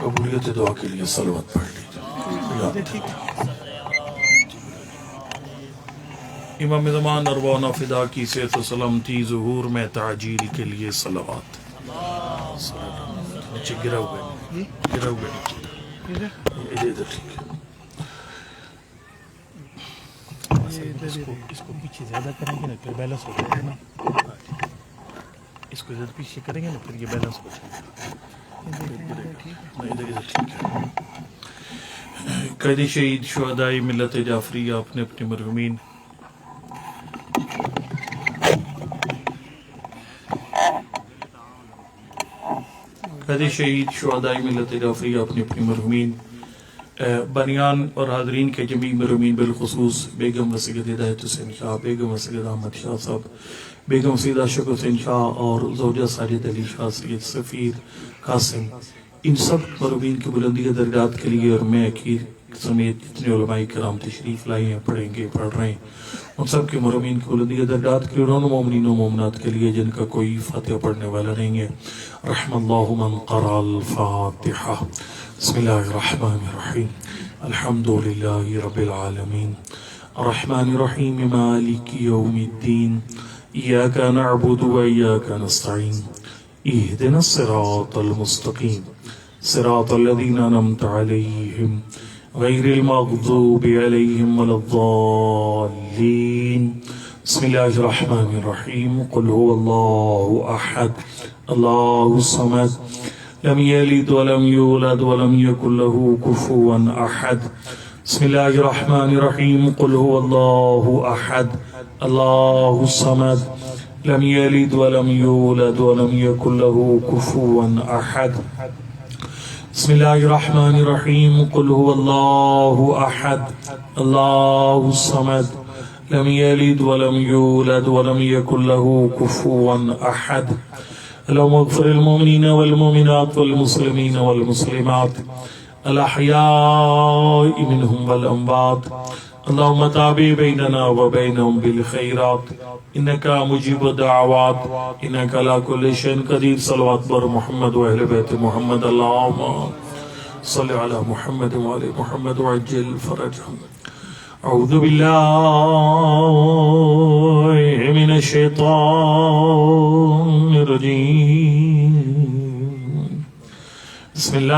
قبولیت دعا کے لیے صلوات پڑھ لیجیے. امام زمان اروانا فدا کی صحت و سلامتی ظہور میں تعجیل کے لیے صلوات. نیچے گرا ہوئے ادھر ٹھیک ہے. اس کو پیچھے زیادہ کریں گے نا پھر بیلنس ہو جائے گا نا. اس کو ادھر پیچھے کریں گے نا پھر یہ بیلنس ہو جائے گا. قید شہید شہدائی ملت جعفریہ اپنے اپنے مرحومین قید شہید شہدائی ملت جعفریہ اپنے اپنے مرحومین بنیان اور حاضرین کے جمیع مرحومین بالخصوص بیگم سید ہدایت حسین شاہ، بیگم سید احمد شاہ صاحب، بیگم سید اشرف حسین شاہ اور زوجہ ساجد علی شاہ، سید سفیر قاسم، ان سب مرحومین کی بلندی درجات کے لیے اور میں اکیر سمیت جتنے علماء کرام تشریف لائے ہیں، پڑھیں گے، پڑھ رہے ہیں، ان سب کے مرحومین کی بلندی درجات کے لیے اور ان مومنین و مومنات کے لیے جن کا کوئی فاتحہ پڑھنے والا نہیں ہے. رحم اللہ من قرأ الفاتحہ. بسم اللہ الرحمن الرحیم. الحمد للہ رب العالمین الرحمن الرحیم مالک یوم الدین ایاک نعبد و ایاک نستعین اہدنا الصراط المستقیم صراط الذین انعمت علیہم غیر المغضوب علیہم ولا الضالین. بسم اللہ الرحمن الرحیم. قل هو اللہ احد اللہ الصمد لم يلد ولم يولد ولم يكن له كفوا أحد. بسم الله الرحمن الرحيم. قل هو الله أحد الله الصمد لم يلد ولم يولد ولم يكن له كفوا أحد. بسم الله الرحمن الرحيم. قل هو الله أحد الله الصمد لم يلد ولم يولد ولم يكن له كفوا أحد. اللهم اغفر المؤمنين والمؤمنات والمسلمين والمسلمات الأحياء منهم والأموات. اللهم تابع بيننا وبينهم بالخيرات إنك مجيب الدعوات إنك على كل شيء قدير. صلوات بر محمد وأهل بيت محمد. اللهم صل على محمد وآل محمد وعجل فرجهم. أعوذ بالله من الشيطان الرجيم. بسم الله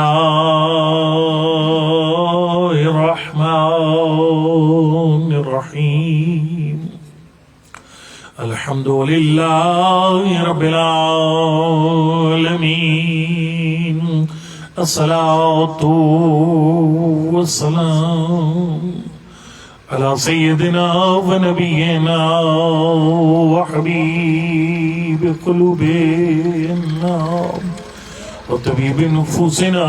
الرحمن الرحيم. الحمد لله رب العالمين. الصلاة والسلام على سيدنا ونبينا وحبيب قلوبنا وطبيب نفوسنا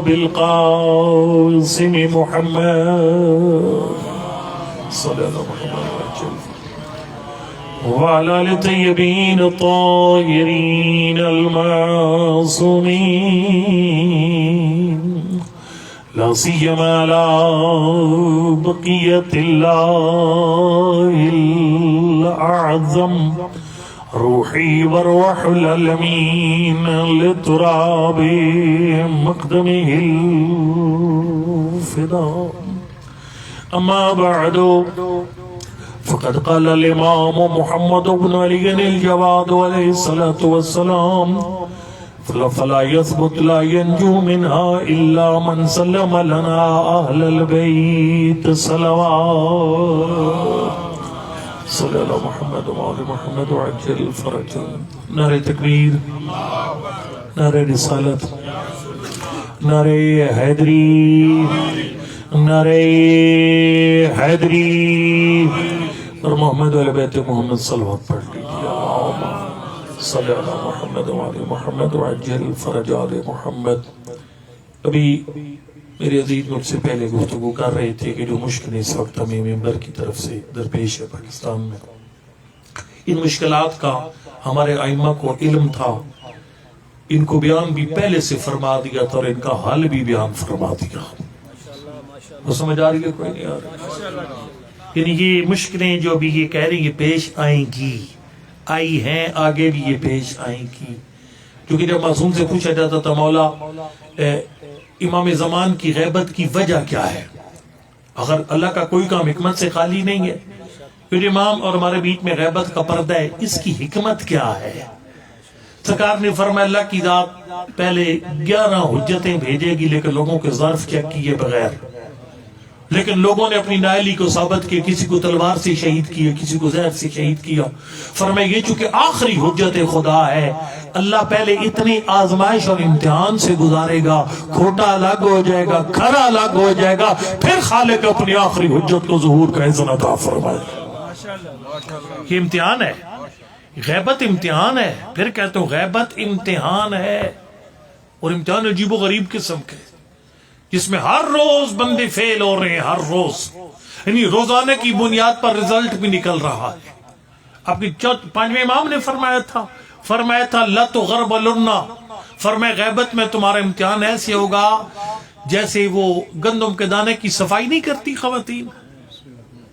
بالقاسم محمد صلى الله عليه وسلم وعلى آل الطيبين الطاهرين المعصومين لا سيما على بقية الله الأعظم روحي وروح العالمين لتراب مقدمه الفداء. أما بعد فقد قال الإمام محمد بن علي الجواد عليه الصلاة والسلام فلا يثبت لا ينجو منها إلا من سلم لنا أهل البيت صلوات. صلى الله محمد وآل محمد وعجل فرجهم. نعرہ تکبیر، نعرہ رسالت، نعرہ حیدری، نعرہ حیدری اور محمد علیہ بیت محمد صلوات پڑھ لیجیے. صلی اللہ محمد وآل محمد وعجل فرج آل محمد. ابھی میرے عزیز مجھ سے پہلے گفتگو کر رہے تھے کہ جو مشکلیں اس وقت ہمیں ممبر کی طرف سے درپیش ہے پاکستان میں، ان مشکلات کا ہمارے ائمہ کو علم تھا. ان کو بیان بھی پہلے سے فرما دیا تھا اور ان کا حل بھی بیان فرما دیا. وہ سمجھ آ رہی ہے کوئی نہیں آ رہی؟ یعنی یہ مشکلیں جو بھی یہ کہہ رہی ہیں پیش آئیں گی، آئی ہیں، آگے بھی یہ پیش آئیں گی. کیونکہ جب معصوم سے پوچھا جاتا تھا مولا امام زمان کی غیبت کی وجہ کیا ہے، اگر اللہ کا کوئی کام حکمت سے خالی نہیں ہے، پھر امام اور ہمارے بیچ میں غیبت کا پردہ ہے، اس کی حکمت کیا ہے؟ سرکار نے فرمایا اللہ کی ذات پہلے 11 حجتیں بھیجے گی لیکن لوگوں کے ظرف چیک کیے بغیر، لیکن لوگوں نے اپنی نااہلی کو ثابت کیا، کسی کو تلوار سے شہید کیا، کسی کو زہر سے شہید کیا. فرمایا یہ چونکہ آخری حجت خدا ہے، اللہ پہلے اتنی آزمائش اور امتحان سے گزارے گا، کھوٹا الگ ہو جائے گا، کھرا الگ ہو جائے گا، پھر خالق اپنی آخری حجت کو ظہور کا اذن عطا فرمائے. یہ امتحان ہے، غیبت امتحان ہے. پھر کہتے ہوں غیبت امتحان ہے، اور امتحان عجیب و غریب قسم کے، جس میں ہر روز بندے فیل ہو رہے ہیں، ہر روز، یعنی روزانہ کی بنیاد پر رزلٹ بھی نکل رہا ہے. آپ کی 5ویں امام نے فرمایا تھا لَتُغَرْبَلُنَّ، فرمایا غیبت میں تمہارا امتحان ایسے ہوگا جیسے وہ گندم کے دانے کی صفائی نہیں کرتی خواتین،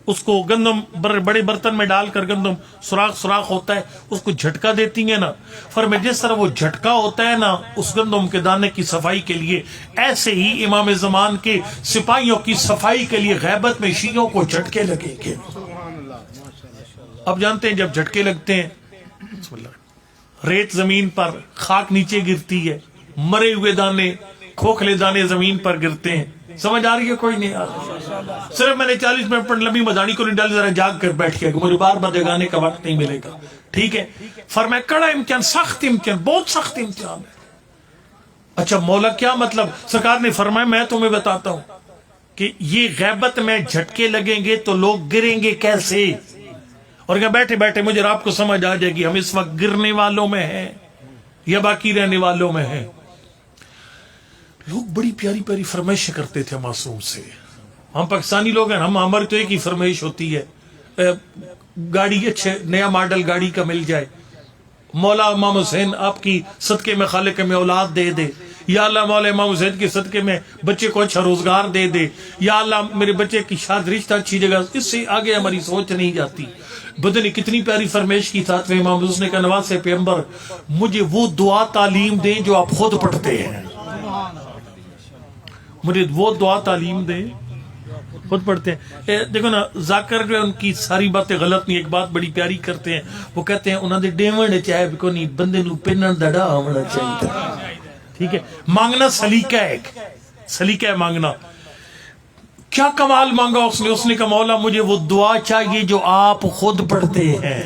اس کو گندم بڑے برتن میں ڈال کر گندم سوراخ ہوتا ہے، اس کو جھٹکا دیتی ہیں نا، فرمایا جس طرح وہ جھٹکا ہوتا ہے نا اس گندم کے دانے کی صفائی کے لیے، ایسے ہی امام زمان کے سپاہیوں کی صفائی کے لیے غیبت میں شیعوں کو جھٹکے لگیں گے. اب جانتے ہیں جب جھٹکے لگتے ہیں، بسم اللہ، ریت زمین پر، خاک نیچے گرتی ہے، مرے ہوئے دانے، کھوکھلے دانے زمین پر گرتے ہیں. سمجھ آ رہی ہے؟ کوئی نہیں آ رہی؟ صرف میں نے 40 منٹ پر لمبی مدانی کو نہیں ڈالی، ذرا جاگ کر بیٹھ گیا کہ مجھے بار بار جگانے کا وقت نہیں ملے گا. ٹھیک ہے، فرمایا کڑا امتحان، سخت امتحان، بہت سخت امتحان ہے. اچھا مولا کیا مطلب؟ سرکار نے فرمایا میں تمہیں بتاتا ہوں کہ یہ غیبت میں جھٹکے لگیں گے تو لوگ گریں گے کیسے، اور کیا بیٹھے بیٹھے مجھے آپ کو سمجھ آ جائے گی ہم اس وقت گرنے والوں میں ہیں یا باقی رہنے والوں میں ہیں. لوگ بڑی پیاری پیاری فرمائشیں کرتے تھے معصوم سے. ہم پاکستانی لوگ ہیں، ہماری تو ایک ہی فرمائش ہوتی ہے، گاڑی اچھے نیا ماڈل گاڑی کا مل جائے، مولا امام حسین آپ کی صدقے میں خالق میں اولاد دے دے، یا اللہ مولا امام حسین کے صدقے میں بچے کو اچھا روزگار دے دے، یا اللہ میرے بچے کی شادی رشتہ اچھی جگہ. اس سے آگے ہماری سوچ نہیں جاتی. بدنی کتنی پیاری فرمائش کی تھا امام حسین کا نواز سے پیغمبر مجھے وہ دعا تعلیم دیں جو آپ خود پڑھتے ہیں، مجھے وہ دعا تعلیم دیں خود پڑھتے ہیں. دیکھو نا ذاکر جو ان کی ساری باتیں غلط نہیں، ایک بات بڑی پیاری کرتے ہیں، وہ کہتے ہیں انہوں نے ڈیون چاہے کو نہیں بندے نو پنن دڑا ہونا چاہیے. ٹھیک ہے، مانگنا سلیقہ ہے، ایک سلیقہ ہے مانگنا. کیا کمال مانگا اس نے کہا مولا مجھے وہ دعا چاہیے جو آپ خود پڑھتے ہیں.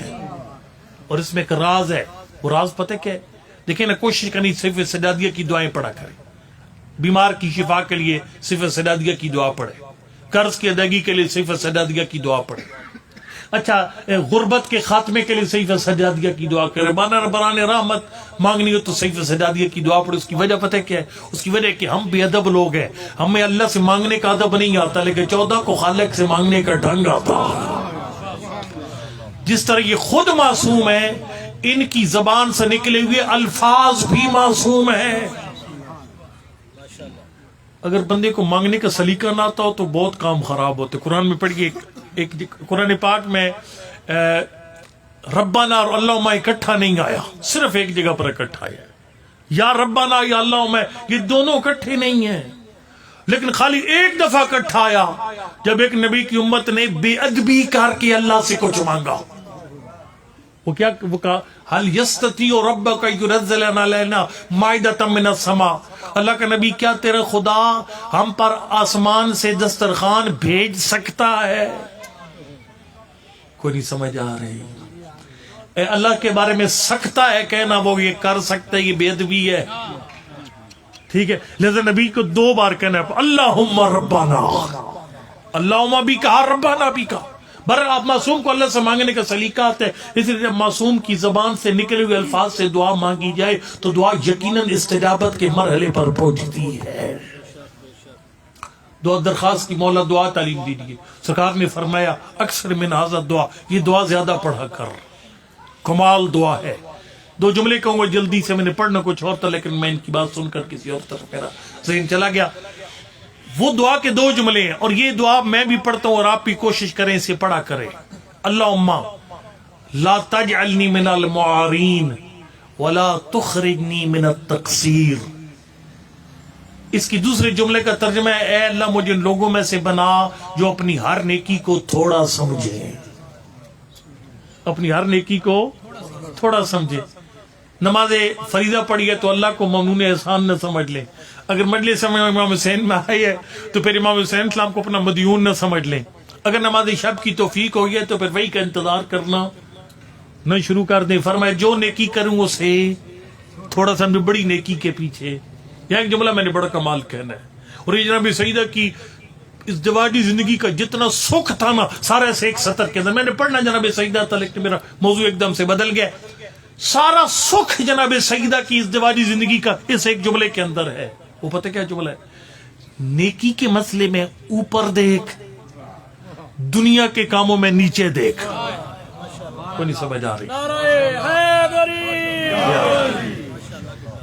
اور اس میں ایک راز ہے، وہ راز پتہ کیا ہے؟ دیکھیں نا کوشش کرنی صرف سجادیہ کی دعائیں پڑھا کریں، بیمار کی شفا کے لیے صرف سجادیہ کی دعا پڑھے، قرض کی ادائیگی کے لیے صرف سجادیہ کی دعا پڑھے، اچھا غربت کے خاتمے کے لیے صحیفہ سجادیہ کی دعا کرے، بران رحمت مانگنی ہو تو صحیفہ سجادیہ کی دعا پڑھے. اس کی وجہ پتہ کیا ہے؟ اس کی وجہ کہ ہم بے ادب لوگ ہیں، ہمیں اللہ سے مانگنے کا ادب نہیں آتا، لیکن 14 کو خالق سے مانگنے کا ڈھنگ آتا. جس طرح یہ خود معصوم ہے، ان کی زبان سے نکلے ہوئے الفاظ بھی معصوم ہیں. اگر بندے کو مانگنے کا سلیقہ نہ آتا ہو تو بہت کام خراب ہوتے. قرآن میں پڑھیے، ایک قرآن پاک میں ربنا اور اللہم اکٹھا نہیں آیا، صرف ایک جگہ پر اکٹھا آیا، یا ربنا یا اللہم، یہ دونوں اکٹھے نہیں ہیں، لیکن خالی ایک دفعہ اکٹھا آیا جب ایک نبی کی امت نے بے ادبی کر کے اللہ سے کچھ مانگا. وہ کیا وہ کہا حل یستطیع ربک ینزل علینا مائدۃ من السماء، اللہ کا نبی کیا تیرا خدا ہم پر آسمان سے دسترخوان بھیج سکتا ہے؟ کوئی نہیں سمجھ آ رہی. اے اللہ کے بارے میں سکتا ہے کہنا، وہ یہ کر سکتا ہے، یہ بے ادبی ہے. ٹھیک ہے، لہذا نبی کو 2 بار کہنا ہے اللہم ربنا، اللہم بھی کہا ربنا بھی کہا. آپ معصوم کو اللہ سے مانگنے کا سلیقہ آتا ہے، اس لیے جب معصوم کی زبان سے نکلے ہوئے الفاظ سے دعا مانگی جائے تو دعا یقیناً استجابت کے مرحلے پر پہنچتی ہے. دعا درخواست کی مولا دعا تعلیم دیجیے. سرکار نے فرمایا اکثر من ھذا دعا، یہ دعا زیادہ پڑھا کر، کمال دعا ہے. 2 جملے کہوں گا جلدی سے، میں نے پڑھنا کچھ اور تھا لیکن میں ان کی بات سن کر کسی اور طرف میرا ذہن چلا گیا. وہ دعا کے دو جملے ہیں، اور یہ دعا میں بھی پڑھتا ہوں اور آپ بھی کوشش کریں اسے پڑھا کریں. اللہم لا تجعلنی من المعارین ولا تخرجنی من التقصیر. اس کی دوسرے جملے کا ترجمہ ہے، اے اللہ مجھے لوگوں میں سے بنا جو اپنی ہر نیکی کو تھوڑا سمجھے، اپنی ہر نیکی کو تھوڑا سمجھے. نماز فریضہ پڑھی ہے تو اللہ کو ممنون احسان نہ سمجھ لیں. اگر مجلس میں امام حسین میں آئی ہے تو پھر امام حسین السلام کو اپنا مدیون نہ سمجھ لیں. اگر نماز شب کی توفیق ہوئی ہے تو پھر وہی کا انتظار کرنا نہ شروع کر دیں. فرمایا جو نیکی کروں اسے تھوڑا سا بڑی نیکی کے پیچھے. یہاں ایک جملہ میں نے بڑا کمال کہنا ہے، اور یہ جناب سیدہ کی ازدواجی زندگی کا جتنا سکھ تھا نا سارا سے ایک سطر کے اندر میں نے پڑھنا جناب سیدہ تھا، لیکن میرا موضوع ایک دم سے بدل گیا. سارا سکھ جناب سیدہ کی ازدواجی زندگی کا اس ایک جملے کے اندر ہے. وہ پتہ کیا جملہ ہے؟ نیکی کے مسئلے میں اوپر دیکھ، دنیا کے کاموں میں نیچے دیکھ. کوئی نہیں سمجھ آ رہی؟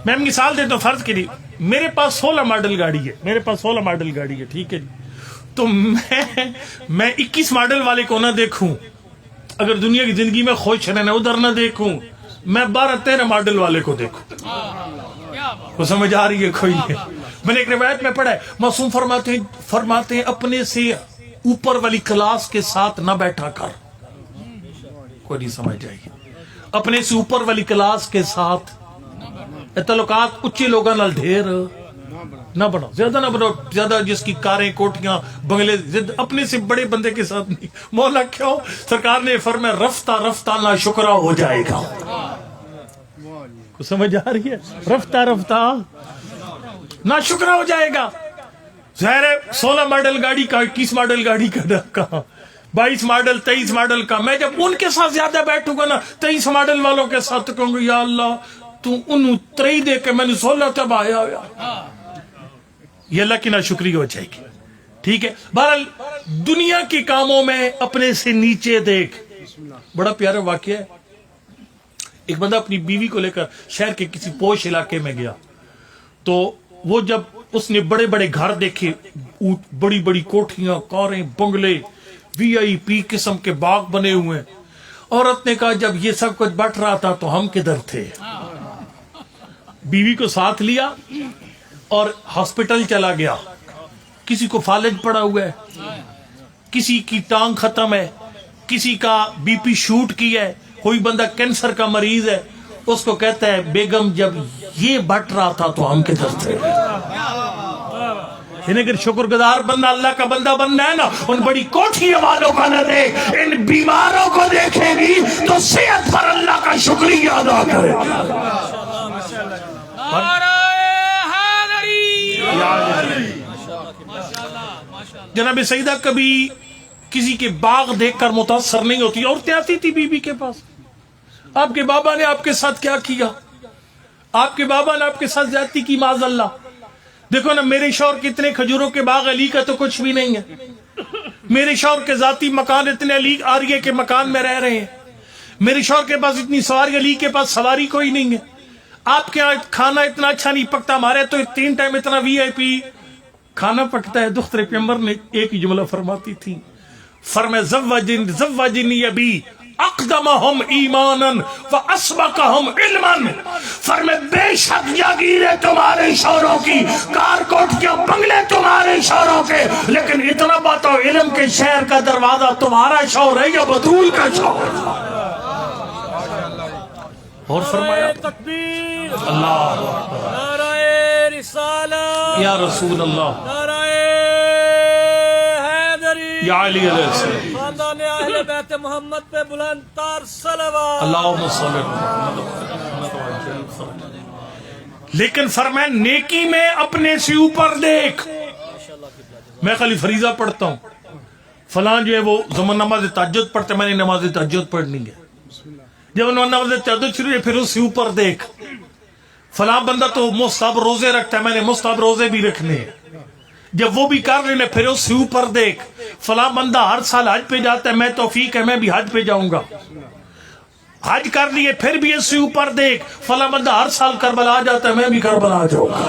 میں مثال دیتا ہوں. فرض کے لیے میرے پاس 16 ماڈل گاڑی ہے، میرے پاس 16 ماڈل گاڑی ہے، ٹھیک ہے جی. تو میں 21 ماڈل والے کو نہ دیکھوں، اگر دنیا کی زندگی میں خوش رہنا ادھر نہ دیکھوں، میں 12-13 ماڈل والے کو دیکھوں. وہ سمجھ آ رہی ہے کوئی نہیں؟ میں نے ایک روایت میں پڑھا ہے، معصوم فرماتے ہیں اپنے سے اوپر والی کلاس کے ساتھ نہ بیٹھا کر. کوئی نہیں سمجھ جائے گی. اپنے سے اوپر والی کلاس کے ساتھ تعلقات اچھے لوگوں نال ڈھیر نہ بنو، زیادہ نہ بنو، زیادہ جس کی کاریں کوٹیاں بنگلے اپنے سے بڑے بندے کے ساتھ نہیں. مولا کیوں؟ سرکار نے فرمایا رفتہ رفتہ نہ شکرا ہو جائے گا. کچھ سمجھ آ رہی ہے؟ رفتہ رفتہ نہ شکرا ہو جائے گا. ظاہر ہے 16 ماڈل گاڑی کا 21 ماڈل گاڑی کا 22 ماڈل 23 ماڈل کا، میں جب ان کے ساتھ زیادہ بیٹھوں گا نا 23 ماڈل والوں کے ساتھ کہوں گا یا اللہ تو انہوں 23 دے کے میں نے 16 تب آیا ہوا. یہ اللہ کی ناشکری ہو جائے گی. ٹھیک ہے. بہرحال دنیا کے کاموں میں اپنے سے نیچے دیکھ. بڑا پیارا واقعہ ہے. ایک بندہ اپنی بیوی کو لے کر شہر کے کسی پوش علاقے میں گیا، تو وہ جب اس نے بڑے بڑے گھر دیکھے، بڑی بڑی کوٹھیاں، کاریں، بنگلے، VIP قسم کے باغ بنے ہوئے. عورت نے کہا جب یہ سب کچھ بٹ رہا تھا تو ہم کدھر تھے؟ بیوی کو ساتھ لیا اور ہاسپٹل چلا گیا. کسی کو فالج پڑا ہوا ہے، کسی کی ٹانگ ختم ہے، کسی کا BP شوٹ کیا ہے، کوئی بندہ کینسر کا مریض ہے. اس کو کہتا ہے بیگم جب یہ بٹ رہا تھا تو ہم کدھر تھے؟ یعنی اگر شکر گزار بندہ اللہ کا بندہ بننا ہے نا، ان بڑی کوٹھیوں والوں کا نہ دیکھ، ان بیماروں کو دیکھے گی تو صحت پر اللہ کا شکریہ ادا کرے. جناب سیدہ کبھی کسی کے باغ دیکھ کر متاثر نہیں ہوتی. عورتیں آتی تھی بی بی کے پاس، آپ کے بابا نے آپ کے ساتھ کیا کیا، آپ کے بابا نے آپ کے ساتھ زیادتی کی معاذ اللہ. دیکھو نا میرے شوہر کے اتنے کھجوروں کے باغ، علی کا تو کچھ بھی نہیں ہے. میرے شوہر کے ذاتی مکان اتنے، علی آریہ کے مکان میں رہ رہے ہیں. میرے شوہر کے پاس اتنی سواری، علی کے پاس سواری کوئی نہیں ہے. آپ کے یہاں کھانا اتنا اچھا نہیں پکتا، ہمارے تو 3 ٹائم اتنا VIP کھانا پکتا ہے. دختر پیغمبر نے ایک ہی جملہ فرماتی تھی، فرمایا زوجنی ابی اقدمہم ایمانا واسبقہم علما. فرمایا بے شک جاگیریں تمہارے شوہروں کی، کار کوٹھیاں بنگلے تمہارے شوہروں کے، لیکن اتنا بتاؤ علم کے شہر کا دروازہ تمہارا شوہر ہے یا بطول کا شوہر؟ اور فرمایا تکبیر، اللہ نعرہ رسالت، یا رسول اللہ، نعرہ حیدری، یا علی علیہ السلام، خاندان اہل بیت محمد پہ بلند تر صلوات. اللہم صلی اللہ علیہ وسلم. لیکن فرمایا نیکی میں اپنے سے اوپر دیکھ. میں خالی فریضہ پڑھتا ہوں، فلاں جو ہے وہ زمان نماز تہجد پڑھتے، میں نے نماز تہجد پڑھنی ہے. جب نماز تہجد شروع ہے پھر اس سے اوپر دیکھ. فلاں بندہ تو مستحب روزے رکھتا ہے، میں نے مستحب روزے بھی رکھنے ہیں. جب وہ بھی کر لینے پھر اس سے اوپر دیکھ. فلاں بندہ ہر سال حج پہ جاتا ہے، میں توفیق ہے میں بھی حج پہ جاؤں گا. حج کر لیے پھر بھی اس سے اوپر دیکھ. فلاں بندہ ہر سال کربلا جاتا ہے، میں بھی کربلا جاؤں گا.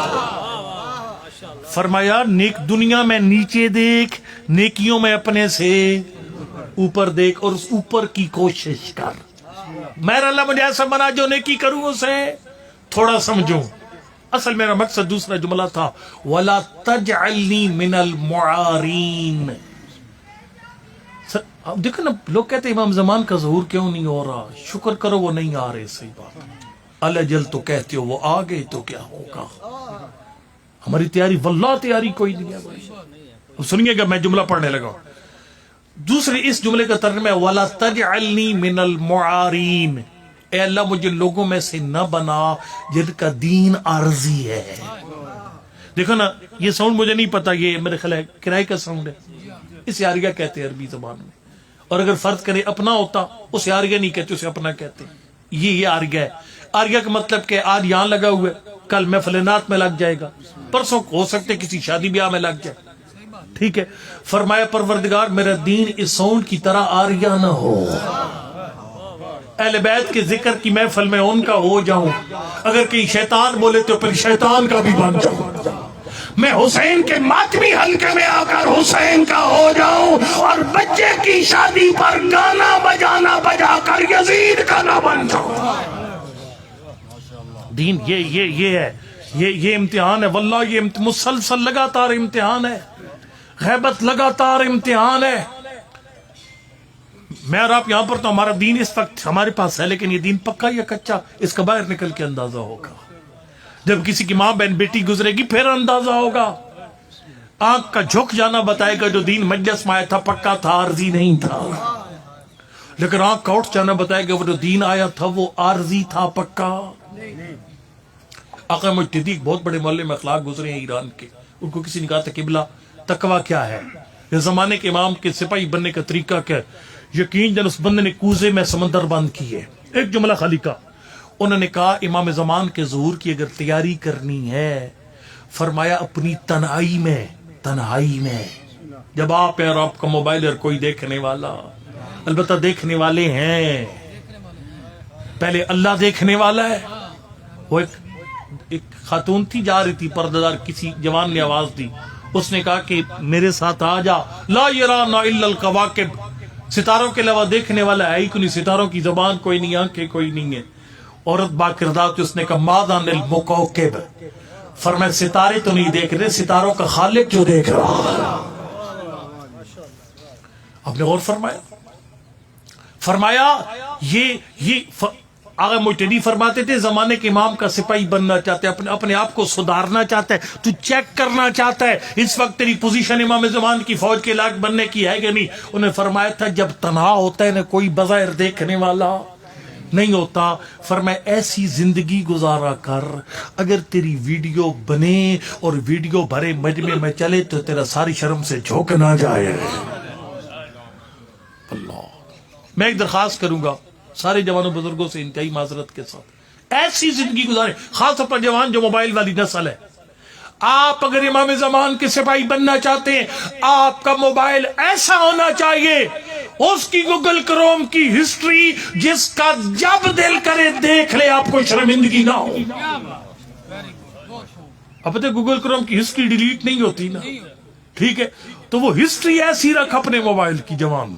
فرمایا نیک دنیا میں نیچے دیکھ، نیکیوں میں اپنے سے اوپر دیکھ، اور اس اوپر کی کوشش کر. میرا اللہ مجھے ایسا بنا جو نیکی کروں اسے تھوڑا سمجھوں. اصل میرا مقصد دوسرا جملہ تھا وَلَا تَجْعَلْنِي مِنَ الْمُعَارِينَ. اب دیکھو نا، لوگ کہتے ہیں امام زمان کا ظہور کیوں نہیں ہو رہا؟ شکر کرو وہ نہیں آ رہے. صحیح بات. الجل تو کہتے ہو وہ آ گئے تو کیا ہوگا. ہماری تیاری واللہ تیاری کوئی نہیں ہے بھائی. سنیے گا، میں جملہ پڑھنے لگا. دوسرے اس جملے کا ترجمہ ہے وَلَا تَجْعَلْنِي مِنَ الْمُعَارِينَ. اے اللہ مجھے لوگوں میں سے نہ بنا جن کا دین عارضی ہے. دیکھو نا، یہ ساؤنڈ مجھے نہیں پتا، یہ میرے خیال ہے کرائے کا ساؤنڈ ہے. اسے آریہ کہتے ہیں عربی زبان میں. اور اگر فرض کرے اپنا ہوتا، اسے آریہ نہیں کہتے، اسے اپنا کہتے ہیں. یہ آریہ ہے. آریہ کا مطلب کہ آج یہاں لگا ہوا ہے، کل محفل نعت میں لگ جائے گا، پرسوں ہو سکتے کسی شادی بیاہ میں لگ جائے. ٹھیک ہے. فرمایا پروردگار میرا دین اس ساؤنڈ کی طرح آریہ نہ ہو. اہل بیت کے ذکر کی محفل میں ان کا ہو جاؤں، اگر کہیں شیطان بولے تو پھر شیطان کا بھی بن جاؤں. میں حسین کے ماتمی حلقے میں آ کر حسین کا ہو جاؤں، اور بچے کی شادی پر گانا بجانا بجا کر یزید کا نہ بن جاؤں. دین یہ ہے، یہ امتحان ہے. واللہ یہ مسلسل لگاتار امتحان ہے. غیبت لگاتار امتحان ہے. میں اور آپ یہاں پر تو ہمارا دین اس وقت ہمارے پاس ہے، لیکن یہ دین پکا یا کچا اس کا باہر نکل کے اندازہ ہوگا. جب کسی کی ماں بہن بیٹی گزرے گی پھر اندازہ ہوگا. آنکھ کا جھک جانا بتائے گا جو دین مجلس میں آیا تھا پکا تھا، عارضی نہیں تھا. لیکن آنکھ کا اٹھ جانا بتائے گا وہ جو دین آیا تھا وہ عارضی تھا پکا. آقا مجتہدی ایک بہت بڑے محلے میں اخلاق گزرے ہیں ایران کے. ان کو کسی نے کہا تھا قبلہ تقویٰ کیا ہے؟ اس زمانے کے امام کے سپاہی بننے کا طریقہ کیا ہے؟ یقین جن اس بندے نے کوزے میں سمندر بند کیے. ایک جملہ خالی کا. انہوں نے کہا امام زمان کے ظہور کی اگر تیاری کرنی ہے، فرمایا اپنی تنہائی میں جب آپ اور آپ کا موبائل اور کوئی دیکھنے والا، البتہ دیکھنے والے ہیں، پہلے اللہ دیکھنے والا ہے. وہ ایک خاتون تھی جا رہی تھی پردہ دار، کسی جوان نے آواز دی، اس نے کہا کہ میرے ساتھ آ جا. لا یرانا الا الکواکب. ستاروں کے علاوہ دیکھنے والا ہے ہی کوئی نہیں. ستاروں کی زبان کوئی نہیں، آنکھیں کوئی نہیں ہے. عورت با کردار تھی، اس نے کہا ماذا للمکوکب. فرمایا ستارے تو نہیں دیکھ رہے، ستاروں کا خالق جو دیکھ رہا. آپ نے غور فرمایا یہ آغا مجتہدی فرماتے تھے زمانے کے امام کا سپاہی بننا چاہتے ہیں، اپنے آپ کو سدھارنا چاہتا ہے، تو چیک کرنا چاہتا ہے اس وقت تیری پوزیشن امام زمان کی فوج کے لائق بننے کی ہے کہ نہیں. انہیں فرمایا تھا جب تنہا ہوتا ہے نا کوئی بظاہر دیکھنے والا نہیں ہوتا، فرمایا ایسی زندگی گزارا کر اگر تیری ویڈیو بنے اور ویڈیو بھرے مجمع میں چلے تو تیرا ساری شرم سے جھوک نہ جائے. اللہ. میں ایک درخواست کروں گا سارے جوانوں بزرگوں سے انتہائی معذرت کے ساتھ، ایسی زندگی گزارے، خاص طور پر جوان جو موبائل والی نسل ہے. آپ اگر امام زمان کے سپاہی بننا چاہتے ہیں، آپ کا موبائل ایسا ہونا چاہیے اس کی گوگل کروم کی ہسٹری جس کا جب دل کرے دیکھ لے، آپ کو شرمندگی نہ ہو. اب پتہ گوگل کروم کی ہسٹری ڈیلیٹ نہیں ہوتی نا، ٹھیک ہے، تو وہ ہسٹری ایسی رکھ اپنے موبائل کی. جوان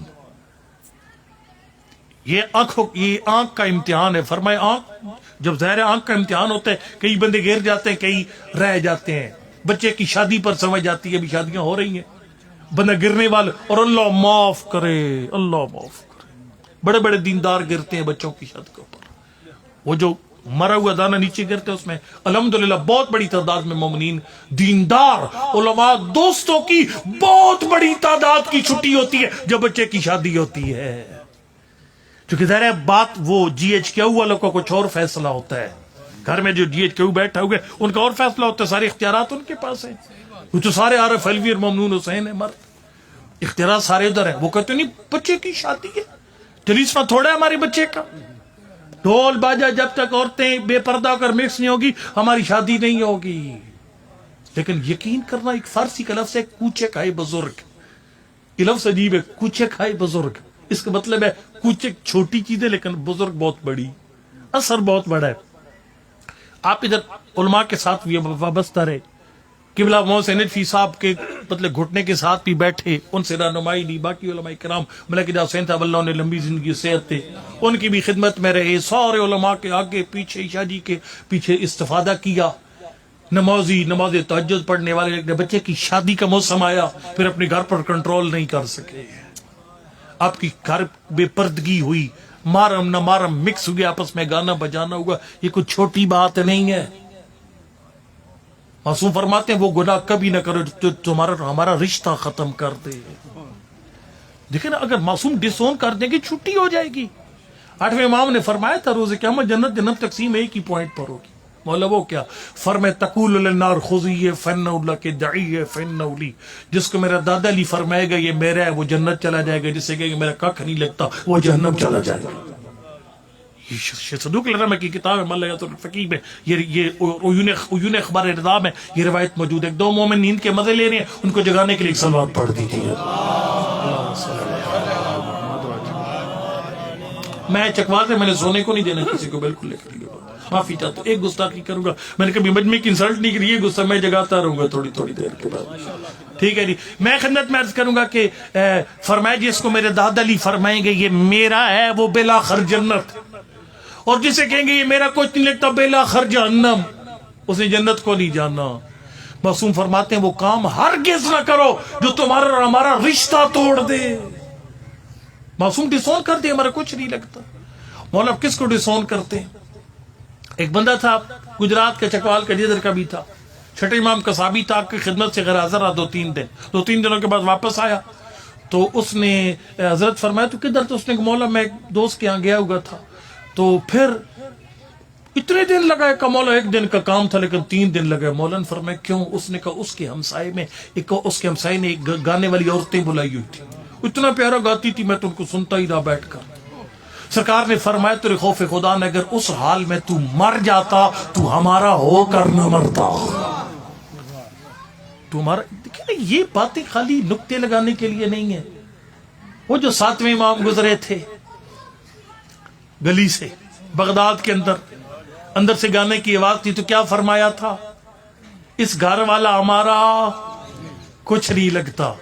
یہ آنکھ کا امتحان ہے. فرمایا آنکھ جب ظاہر آنکھ کا امتحان ہوتا ہے، کئی بندے گر جاتے ہیں، کئی رہ جاتے ہیں. بچے کی شادی پر سمجھ جاتی ہے، ابھی شادیاں ہو رہی ہیں، بندہ گرنے والا، اور اللہ معاف کرے، اللہ معاف کرے. بڑے بڑے دیندار گرتے ہیں بچوں کی شادی کے اوپر. وہ جو مرا ہوا دانہ نیچے گرتے ہیں اس میں الحمدللہ بہت بڑی تعداد میں مومنین دیندار علماء دوستوں کی بہت بڑی تعداد کی چھٹی ہوتی ہے جب بچے کی شادی ہوتی ہے. کیونکہ ظاہر ہے بات وہ جی ایچ کیو والوں کا کچھ اور فیصلہ ہوتا ہے. گھر میں جو جی ایچ کیو بیٹھا ہوئے ان کا اور فیصلہ ہوتا ہے، سارے اختیارات ان کے پاس ہیں. وہ تو سارے عارف علوی اور ممنون حسین ہے، مرد اختیارات سارے ادھر ہیں. وہ کہتے نہیں بچے کی شادی ہے، چلیسواں تھوڑا ہے ہمارے بچے کا، ڈھول باجا جب تک عورتیں بے پردہ کر مکس نہیں ہوگی ہماری شادی نہیں ہوگی. لیکن یقین کرنا ایک فارسی کا لفظ ہے کوچے کھائے بزرگ. یہ لفظ عجیب ہے، کوچے کھائے بزرگ. اس کا مطلب ہے کوچے چھوٹی چیز ہے لیکن بزرگ بہت بڑی، اثر بہت بڑا ہے. آپ ادھر علماء کے ساتھ بھی وابستہ رہے قبلہ محسن نجفی صاحب کے مطلب گھٹنے کے ساتھ بھی بیٹھے، ان سے رہنمائی لی، باقی علماء کرام ملکہ حسین صاحب اللہ نے لمبی زندگی صحت دے، ان کی بھی خدمت میں رہے، سارے علماء کے آگے پیچھے عشاء جی کے پیچھے استفادہ کیا، نماز تہجد پڑھنے والے، لیکن بچے کی شادی کا موسم آیا، پھر اپنے گھر پر کنٹرول نہیں کر سکے، آپ کی گھر بے پردگی ہوئی، مارم نہ مارم مکس ہوئے، آپس میں گانا بجانا ہوا، یہ کوئی چھوٹی بات نہیں ہے۔ معصوم فرماتے ہیں وہ گناہ کبھی نہ کرو جو ہمارا رشتہ ختم کر دے۔ دیکھیں نا، اگر معصوم ڈس اون کر دیں گے چھٹی ہو جائے گی۔ 8ویں امام نے فرمایا تھا روز قیامت جنت تقسیم ایک ہی پوائنٹ پر ہوگی۔ مولا وہ کیا فرمائے، تقول للنار خذی فانہ لک دعی فانہ لی، جس کو میرا دادا علی فرمائے گا یہ میرا ہے وہ جنت چلا جائے گا، جس سے کہے گا میرا ککھ نہیں لگتا وہ جہنم چلا جائے گا۔ یہ صدوق الرحمہ کی کتاب ہے ملغۃ الفقیہ میں، یہ عیون اخبار رضا میں یہ روایت موجود ہے۔ 2 مومن نیند کے مزے لے رہے ہیں، ان کو جگانے کے لیے ایک صلوات پڑھ دیجیے۔ میں چکوال سے میں نے سونے کو نہیں دینا کسی کو، بالکل لکھ لیا، معافی چاہتا ہوں، ایک گستاخی کروں گا، میں نے کبھی مجمع کی انسلٹ نہیں کی، یہ غصہ میں جگاتا رہوں گا تھوڑی دیر کے بعد، ٹھیک ہے جی۔ میں خدمت میں عرض کروں گا کہ فرمایا جس کو میرے دادا علی فرمائیں گے یہ میرا ہے وہ بالآخر جنت، اور جسے کہیں گے یہ میرا کچھ نہیں لگتا بالآخر جہنم، اس نے جنت کو نہیں جانا۔ معصوم فرماتے ہیں وہ کام ہرگز نہ کرو جو تمہارا اور ہمارا رشتہ توڑ دے۔ معصوم ڈسون کر دے ہمارا کچھ نہیں لگتا۔ مولا کس کو ڈسون کرتے ہیں؟ ایک بندہ تھا گجرات کے چکوال کا جدھر کا بھی تھا، چھٹے امام قصابی تھا، کی خدمت سے غیر حاضر رہا 2-3 دنوں کے بعد واپس آیا تو اس نے حضرت فرمایا تو کدھر؟ تو اس نے کہا مولا میں ایک دوست کے یہاں گیا ہوا تھا، تو پھر اتنے دن لگا کہ مولا 1 دن کا کام تھا لیکن 3 دن لگے۔ مولانا فرمایا کیوں؟ اس نے کہا اس کے ہمسائے میں اس کے ہمسائے نے ایک گانے والی عورتیں بلائی ہوئی تھی، اتنا پیارا گاتی تھی میں تو ان کو سنتا ہی رہا بیٹھ کر۔ سرکار نے فرمایا تیرے خوف خدا نے اگر اس حال میں تو مر جاتا تو ہمارا ہو کر نہ مرتا۔ تمہارا دیکھیں نا، یہ باتیں خالی نکتے لگانے کے لیے نہیں ہے۔ وہ جو 7ویں امام گزرے تھے گلی سے بغداد کے اندر سے گانے کی آواز تھی تو کیا فرمایا تھا؟ اس گھر والا ہمارا کچھ نہیں لگتا۔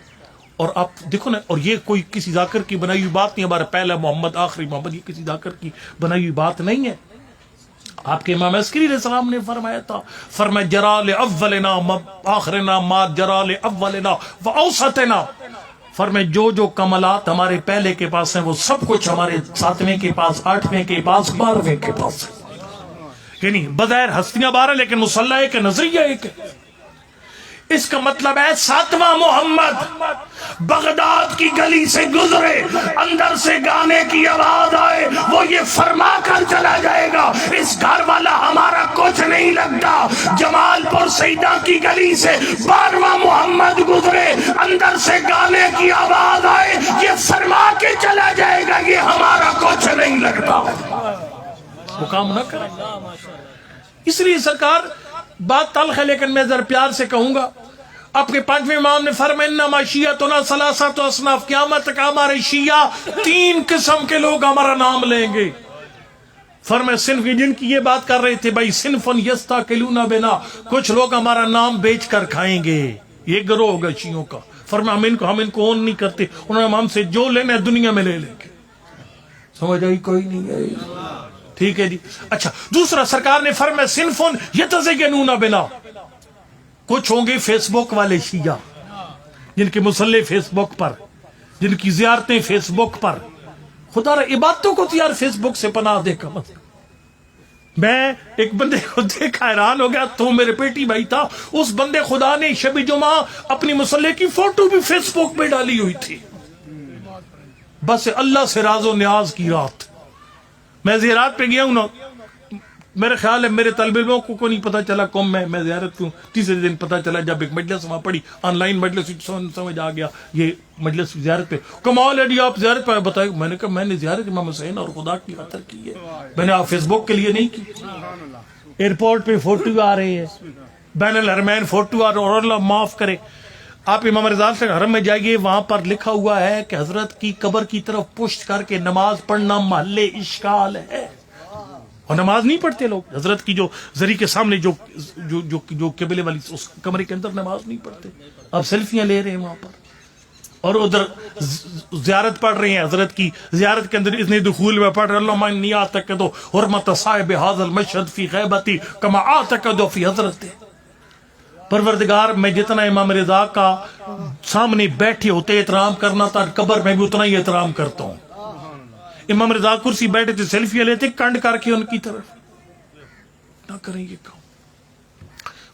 اور آپ دیکھو نا، اور یہ کوئی کسی ذاکر کی بنائی ہوئی بات نہیں، ہمارا پہلا محمد آخری محمد، یہ کسی ذاکر کی بنائی ہوئی بات نہیں ہے۔ آپ کے امام عسکری علیہ السلام نے فرمایا تھا، فرمایا جرا لأولنا آخرنا ما جرا لأولنا وأوسطنا، فرمایا جو کمالات ہمارے پہلے کے پاس ہیں وہ سب کچھ ہمارے 7ویں کے پاس، 8ویں کے پاس، 12ویں کے پاس ہے۔ یعنی بظاہر ہستیاں 12 لیکن مسلح ایک ہے، نظریہ ایک ہے۔ اس کا مطلب ہے 7واں محمد بغداد کی گلی سے گزرے، اندر سے گانے کی آواز آئے، وہ یہ فرما کر چلا جائے گا اس گھر والا ہمارا کچھ نہیں لگتا۔ جمال پور سیدہ کی گلی سے 12واں محمد گزرے، اندر سے گانے کی آواز آئے، یہ فرما کے چلا جائے گا یہ ہمارا کچھ نہیں لگتا۔ وہ کام نہ کرے۔ اس لیے سرکار بات تلخ ہے لیکن میں ذرا پیار سے کہوں گا، آپ کے 5ویں امام نے فرمایا انما شیعتنا ثلاثۃ اصناف، قیامت تک ہمارے شیعہ 3 قسم کے لوگ ہمارا نام لیں گے۔ فرمایا صنف جن کی یہ بات کر رہے تھے بھائی، صنفن یستاکلون بنا، کچھ لوگ ہمارا نام بیچ کر کھائیں گے، یہ گروہ ہوگا شیعوں کا۔ فرمایا ہم ان کو اون نہیں کرتے، انہوں نے ہم سے جو لینا ہے دنیا میں لے لیں گے۔ سمجھ آئی کوئی نہیں ہے؟ ٹھیک ہے جی۔ اچھا دوسرا سرکار نے فرمایا صنفن یتزینون بنا، کچھ ہوں گے فیس بک والے شیعہ جن کے مسلح فیس بک پر، جن کی زیارتیں فیس بک پر، خدا را عبادتوں کو تو یار فیس بک سے پناہ دے کا مطلب۔ میں ایک بندے کو دیکھا حیران ہو گیا، تو میرے پیٹی بھائی تھا، اس بندے خدا نے شب جمعہ اپنی مسلح کی فوٹو بھی فیس بک پہ ڈالی ہوئی تھی، بس اللہ سے راز و نیاز کی رات۔ میں زیارت پہ گیا ہوں نا، میرے خیال ہے میرے طالب علموں کو نہیں پتا چلا کم میں زیارت کیوں، تیسرے دن پتا چلا جب ایک مجلس وہاں پڑی، آن لائن مجلس، سمجھ آ گیا یہ مجلس زیارت پہ کمال ہے جی، آپ زیارت پہ بتائیں۔ میں نے کہا میں نے زیارت امام حسین اور خدا کی خاطر کی ہے، میں نے آپ فیس بک کے لیے نہیں کی۔ ایئرپورٹ پہ فوٹو آ رہے ہیں، بین الحرمین فوٹو آ رہے، اور اللہ معاف کرے آپ امام رضا سے حرم میں جائیے، وہاں پر لکھا ہوا ہے کہ حضرت کی قبر کی طرف پشت کر کے نماز پڑھنا محل اشکال ہے۔ اور نماز نہیں پڑھتے لوگ. حضرت کی جو زری کے سامنے جو قبلے والی اس کمرے کے اندر نماز نہیں پڑھتے. اب سیلفیاں لے رہے ہیں وہاں پر اور ادھر زیارت پڑھ رہے ہیں. حضرت کی زیارت کے اندر اتنے دخول میں پڑھ رہے اللہ من نہیں آتا کہ تو حرمت صاحب حاضر المشہد فی غیبتی کما آتقدو فی حضرت. پروردگار میں جتنا امام رضا کا سامنے بیٹھے ہوتے احترام کرنا تھا قبر میں بھی اتنا ہی احترام کرتا ہوں. امام رضا کرسی بیٹھے تھے سیلفیاں لیتے کنڈ کر کے ان کی طرف نہ کریں یہ کام.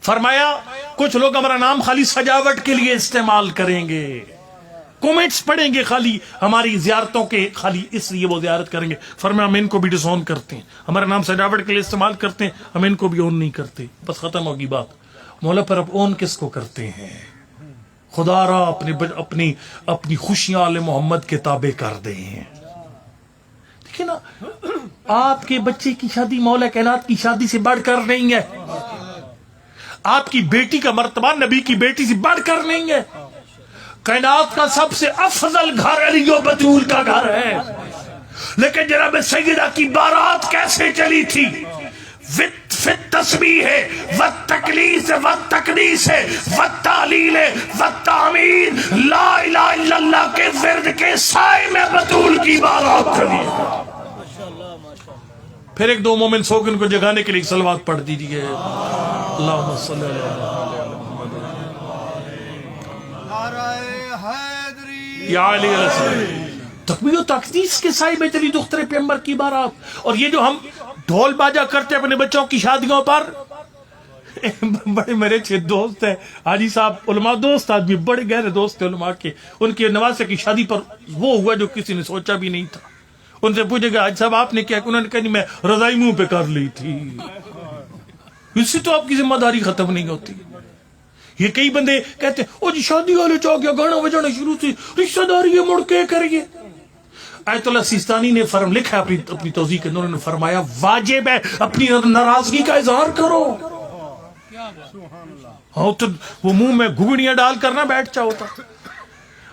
فرمایا کچھ لوگ ہمارا نام خالی سجاوٹ کے لیے استعمال کریں گے, کومنٹس پڑھیں گے خالی ہماری زیارتوں کے, خالی اس لیے وہ زیارت کریں گے. فرمایا ہم ان کو بھی ڈس آن کرتے ہیں, ہمارا نام سجاوٹ کے لیے استعمال کرتے ہیں, ہم ان کو بھی اون نہیں کرتے. بس ختم ہوگی بات. مولا پر اب اون کس کو کرتے ہیں؟ خدا را اپنی خوشیاں آل محمد کے تابع کر دیں. دیکھیں نا, آپ کے بچے کی شادی مولا کائنات کی شادی سے بڑھ کر نہیں ہے. آپ کی بیٹی کا مرتبہ نبی کی بیٹی سے بڑھ کر نہیں ہے. کائنات کا سب سے افضل گھر علی و بطول کا گھر ہے. لیکن جناب سیدہ کی بارات کیسے چلی تھی؟ تسبیح ہے, والتقلیص ہے, والتقدیس ہے, والتعلیل ہے, والتعمید, لا الہ الا اللہ کے ورد کے سائے میں بطول کی بارات چلی. پھر ایک دو مومن سو کے ان کو جگانے کے لیے صلوات پڑھ دیجیے. اللہم صلی اللہ یا علی تکبیر و تقدیس کے سائے میں چلی دختر پیغمبر کی بارات. اور یہ جو ہم ڈھول باجا کرتے اپنے بچوں کی شادیوں پر, بڑے میرے 6 دوست ہیں حاجی صاحب, علماء دوست آدمی, بڑے گہرے دوست ہیں علماء کے. ان کے نواسے کی شادی پر وہ ہوا جو کسی نے سوچا بھی نہیں تھا. ان سے پوچھے گا حاجی صاحب آپ نے کیا؟ انہوں نے کہا نہیں میں رضائی منہ پہ کر لی تھی. اس سے تو آپ کی ذمہ داری ختم نہیں ہوتی. یہ کئی بندے کہتے ہیں او جی شادی والے چاہ گیا گانا بجانا شروع سے رشتہ داری مڑ کے کریے. آیت اللہ سیستانی نے لکھا اپنی توضیح کے اندر, انہوں نے فرمایا واجب ہے اپنی ناراضگی کا اظہار کرو. ہاں تو وہ منہ میں گھگڑیاں ڈال کر نہ بیٹھ جاؤ.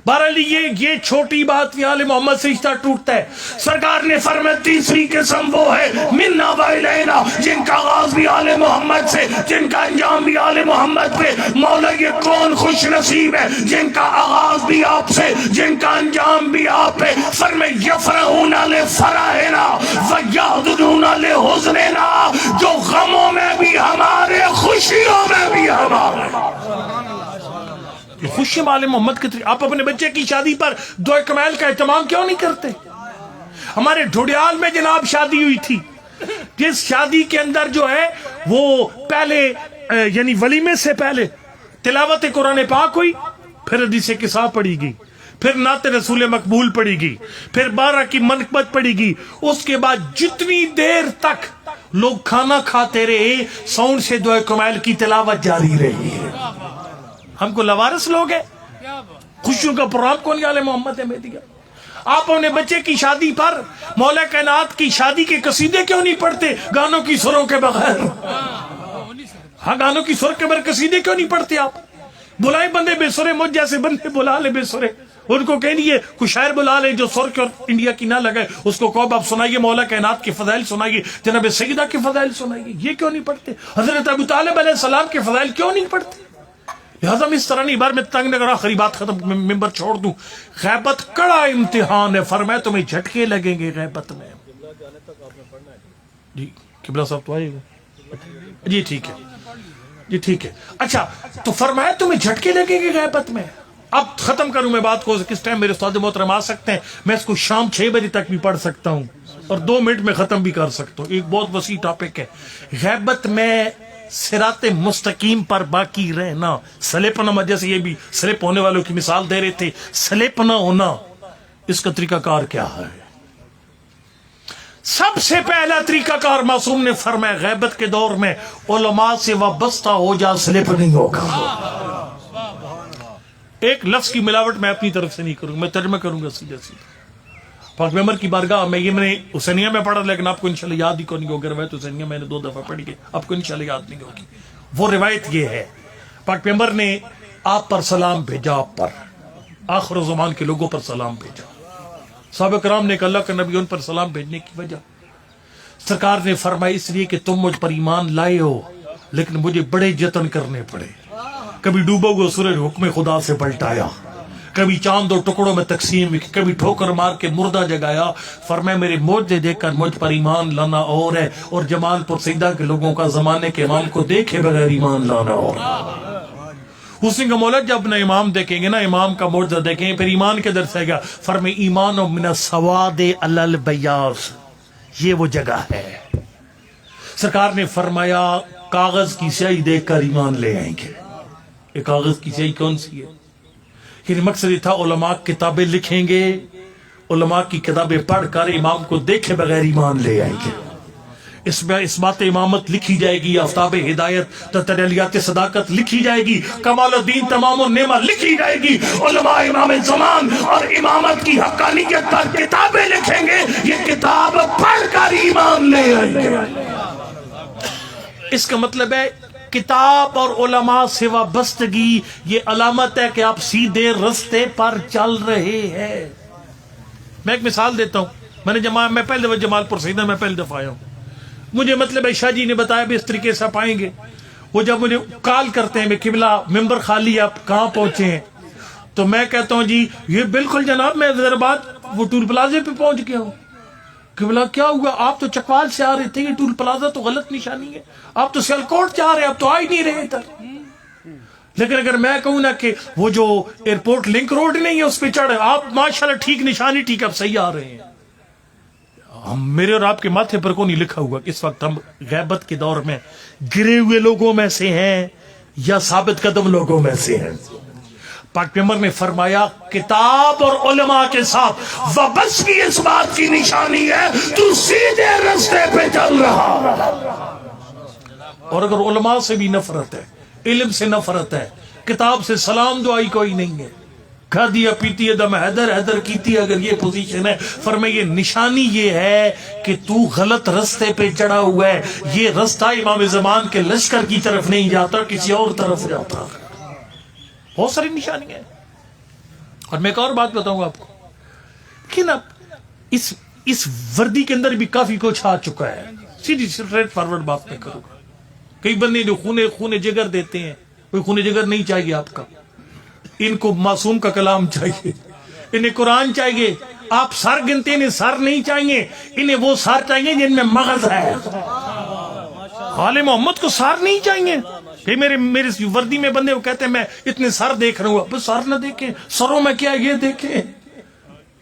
بہرحال یہ چھوٹی بات آل محمد سے رشتہ ٹوٹتا ہے. سرکار نے فرمایا تیسری قسم وہ ہے منا و الینا, جن کا آغاز بھی آل محمد سے, جن کا انجام بھی آل محمد پہ. مولا یہ کون خوش نصیب ہے جن کا آغاز بھی آپ سے, جن کا انجام بھی آپ پہ. فرمایا یفرحون لفرحنا ویحزنون لحزننا, جو غموں میں بھی ہمارے خوشیوں میں بھی ہمارے. خوشی آل محمد کے طریقے. آپ اپنے بچے کی شادی پر دعائے کمیل کا اہتمام کیوں نہیں کرتے؟ ہمارے ڈھوڈیال میں جناب شادی ہوئی تھی, جس شادی کے اندر جو ہے وہ پہلے یعنی ولیمے سے پہلے تلاوت قرآن پاک ہوئی, پھر حدیث قصہ پڑھی گئی, پھر نعت رسول مقبول پڑھی گئی, پھر 12 کی منقبت پڑھی گئی. اس کے بعد جتنی دیر تک لوگ کھانا کھاتے رہے ساؤنڈ سے دعائے کمیل کی تلاوت جاری رہی. ہم کو لوارث لوگ ہیں, خوشیوں کا پروگرام کون آل محمد ہے میں دیا. آپ اپنے بچے کی شادی پر مولا کائنات کی شادی کے قصیدے کیوں نہیں پڑھتے گانوں کی سروں کے بغیر؟ ہاں گانوں کی سر کے بغیر قصیدے کیوں نہیں پڑھتے آپ؟ بلائے بندے بے سرے, مجھ جیسے بندے بلا لے بے سرے. ان کو کہنیے کوئی شاعر بلا لے جو سر کے اور انڈیا کی نہ لگے, اس کو کہو آپ سنائیے مولا کائنات کے فضائل سنائیے, جناب سیدہ کے فضائل سنائیے. یہ کیوں نہیں پڑھتے؟ حضرت ابو طالب علیہ السلام کے فضائل کیوں نہیں پڑھتے؟ لہذا میں اس طرح نہیں, بار میں تنگ نہ کرا, آخری بات ختم, ممبر چھوڑ دوں. غیبت کڑا امتحان ہے, فرمایا تمہیں جھٹکے لگیں گے غیبت میں. جی قبلہ صاحب تو آئے گا, جی ٹھیک ہے, جی ٹھیک ہے. اچھا تو فرمایا تمہیں جھٹکے لگیں گے غیبت میں. اب ختم کروں میں بات کو, کس ٹائم میرے استاد محترم آ سکتے ہیں, میں اس کو شام 6 بجے تک بھی پڑھ سکتا ہوں اور 2 منٹ میں ختم بھی کر سکتا ہوں. ایک بہت وسیع ٹاپک ہے غیبت میں صراط مستقیم پر باقی رہنا. سلیپ نہ, جیسے یہ بھی سلیپ ہونے والوں کی مثال دے رہے تھے, سلیپ نہ ہونا, اس کا طریقہ کار کیا ہے؟ سب سے پہلا طریقہ کار معصوم نے فرمایا غیبت کے دور میں علماء سے وابستہ ہو جا, سلیپ نہیں ہوگا. ایک لفظ کی ملاوٹ میں اپنی طرف سے نہیں کروں, میں ترجمہ کروں گا سیدھا سیدھا. پاک پیغمبر کی بارگاہ میں یہ میں نے حسینیہ میں پڑھا, لیکن آپ کو انشاءاللہ یاد ہی نہیں ہوگا. روایت حسینیہ میں نے 2 دفعہ پڑھی ہے, آپ کو انشاءاللہ یاد نہیں ہوگی. وہ روایت یہ ہے, پاک پیغمبر نے آپ پر سلام بھیجا, آپ پر آخر زمان کے لوگوں پر سلام بھیجا. صحابہ کرام نے کہا اللہ کا نبی ان پر سلام بھیجنے کی وجہ, سرکار نے فرمایا اس لیے کہ تم مجھ پر ایمان لائے ہو لیکن مجھے بڑے جتن کرنے پڑے. کبھی ڈوبا ہوا سورج حکم خدا سے پلٹایا, کبھی چاند و ٹکڑوں میں تقسیم, کبھی ٹھوکر مار کے مردہ جگایا. فرمایا میرے معجزے دیکھ کر مجھ پر ایمان لانا اور ہے, اور جمال پور سیدہ کے لوگوں کا زمانے کے امام کو دیکھے بغیر ایمان لانا اور. حسین کا مولا جب نہ امام دیکھیں گے نا امام کا معجزہ دیکھیں گے پھر ایمان کے در سے گا. فرمایا ایمان و من السواد علی البیاض, یہ وہ جگہ ہے. سرکار نے فرمایا کاغذ کی سیاہی دیکھ کر ایمان لے آئیں گے. یہ کاغذ کی سیاہی کون سی ہے؟ یعنی مقصد یہ تھا علماء کتابیں لکھیں گے, علماء کی کتابیں پڑھ کر امام کو دیکھے بغیر ایمان لے آئیں گے. اس میں اسبات امامت لکھی جائے گی, آفتاب ہدایت تجلیات صداقت لکھی جائے گی, کمال الدین تمام النعمہ لکھی جائے گی. علماء امام زمان اور امامت کی حقانیت پر کتابیں لکھیں گے, یہ کتاب پڑھ کر ایمان لے آئیں گے. اس کا مطلب ہے کتاب اور علماء سے وابستگی یہ علامت ہے کہ آپ سیدھے رستے پر چل رہے ہیں. میں ایک مثال دیتا ہوں. میں پہلے دفعہ جمال پور سیدہ میں پہلی دفعہ آیا ہوں. مجھے مطلب ہے شاہ جی نے بتایا بھی اس طریقے سے آپ آئیں گے. وہ جب مجھے کال کرتے ہیں میں قبلہ ممبر خالی آپ کہاں پہنچے ہیں, تو میں کہتا ہوں جی یہ بالکل جناب میں حیدرآباد وہ ٹول پلازے پہ پہنچ گیا ہوں. قبلہ کیا ہوا؟ آپ تو چکوال سے آ رہے تھے, یہ ٹول پلازا تو غلط نشانی ہے, آپ تو سیالکوٹ جا رہے ہیں, آپ تو آ ہی نہیں رہے ادھر. لیکن اگر میں کہوں نا کہ وہ جو ایئرپورٹ لنک روڈ نہیں ہے اس پہ چڑھے آپ ماشاءاللہ ٹھیک نشانی ٹھیک آپ صحیح آ رہے ہیں. ہم میرے اور آپ کے ماتھے پر کو نہیں لکھا ہوا کہ اس وقت ہم غیبت کے دور میں گرے ہوئے لوگوں میں سے ہیں یا ثابت قدم لوگوں میں سے ہیں. پاک پیغمبر نے فرمایا کتاب اور علماء کے ساتھ وابستگی اس بات کی نشانی ہے تو سیدھے رستے پہ چل رہا. اور اگر علماء سے بھی نفرت ہے, علم سے نفرت ہے, کتاب سے سلام دعائی کوئی نہیں ہے, کھا دیا پیتی ہے دم حیدر حیدر کیتی, اگر یہ پوزیشن ہے فرمایا یہ نشانی یہ ہے کہ تو غلط رستے پہ چڑھا ہوا ہے. یہ رستہ امام زمان کے لشکر کی طرف نہیں جاتا, کسی اور طرف جاتا. بہت ساری نشانی ہیں. اور میں ایک اور بات بتاؤں آپ کو کہ نا اس وردی کے اندر بھی کافی کچھ آ چکا ہے. سیدھی اسٹریٹ فارورڈ بات میں کروں گا. کئی بندے جو خون جگر دیتے ہیں, کوئی خون جگر نہیں چاہیے آپ کا, ان کو معصوم کا کلام چاہیے, انہیں قرآن چاہیے. آپ سر گنتے انہیں سر نہیں چاہیے, انہیں وہ سر چاہیے جن میں مغز ہے. آل محمد کو سر نہیں چاہیے. کہ میرے وردی میں بندے وہ کہتے ہیں میں اتنے سر دیکھ رہا ہوں, بس سر نہ دیکھیں, سروں میں کیا یہ دیکھیں,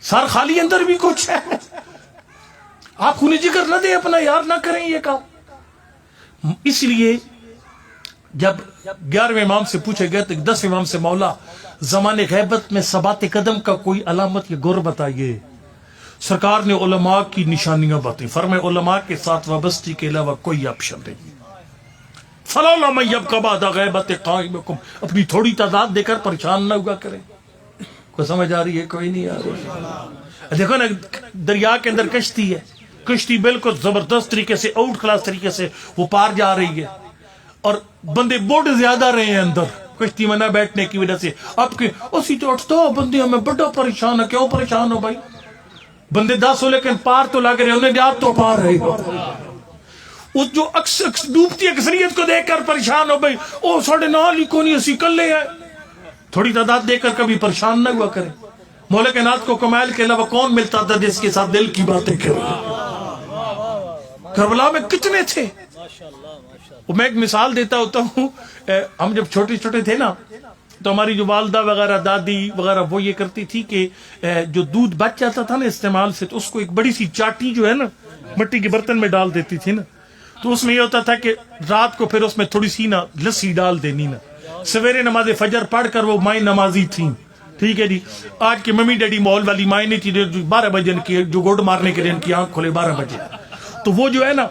سر خالی اندر بھی کچھ ہے. آپ خون جگر نہ دیں اپنا یار, نہ کریں یہ کام. اس لیے جب 11ویں امام سے پوچھے گئے تو 10ویں امام سے مولا زمانے غیبت میں ثبات قدم کا کوئی علامت یا گر بتائیے. سرکار نے علماء کی نشانیاں بتائیں. فرمائے علماء کے ساتھ وابستی کے علاوہ کوئی آپشن نہیں. فلولا من یبقى بعد غیبت قائمکم, اپنی تھوڑی تعداد دے کر پریشان نہ ہوا کریں. کوئی سمجھ آ رہی ہے؟ کوئی نہیں آ رہی. دیکھو نا دریا کے اندر کشتی ہے, کشتی بالکل زبردست طریقے سے آؤٹ کلاس طریقے سے وہ پار جا رہی ہے, اور بندے بوٹ زیادہ رہے ہیں اندر کشتی میں نہ بیٹھنے کی وجہ سے. اب کہ اسی تو اٹھتا بندے ہمیں بڑا پریشان ہے. کیوں پریشان ہو بھائی؟ بندے 10 ہو لیکن پار تو لگ رہے, انہیں جات تو پار رہے ہو. اس جو ڈوبتی اکثریت کو دیکھ کر پریشان ہو بھائی, او ساڑھے نال ہی کو نہیں اسی کلے ہیں. تھوڑی تعداد دیکھ کر کبھی پریشان نہ ہوا کریں. مولا کائنات کو کمال کے علاوہ کون ملتا تھا جس کے ساتھ دل کی باتیں کرے؟ کربلا میں کتنے تھے. میں ایک مثال دیتا ہوتا ہوں. ہم جب چھوٹے چھوٹے تھے نا تو ہماری جو والدہ وغیرہ دادی وغیرہ وہ یہ کرتی تھی کہ جو دودھ بچ جاتا تھا نا استعمال سے, تو اس کو ایک بڑی سی چاٹی جو ہے نا مٹی کے برتن میں ڈال دیتی تھی نا. تو اس میں یہ ہوتا تھا کہ رات کو پھر اس میں تھوڑی سی نا لسی ڈال دینی نا. سویرے نماز فجر پڑھ کر وہ مائیں نمازی تھیں. ٹھیک ہے جی. آج کی ممی ڈیڈی ماحول والی مائیں نہیں تھی 12 بجے کی, جو گوڈ مارنے کے لیے ان کی آنکھ کھولے 12 بجے. تو وہ جو ہے نا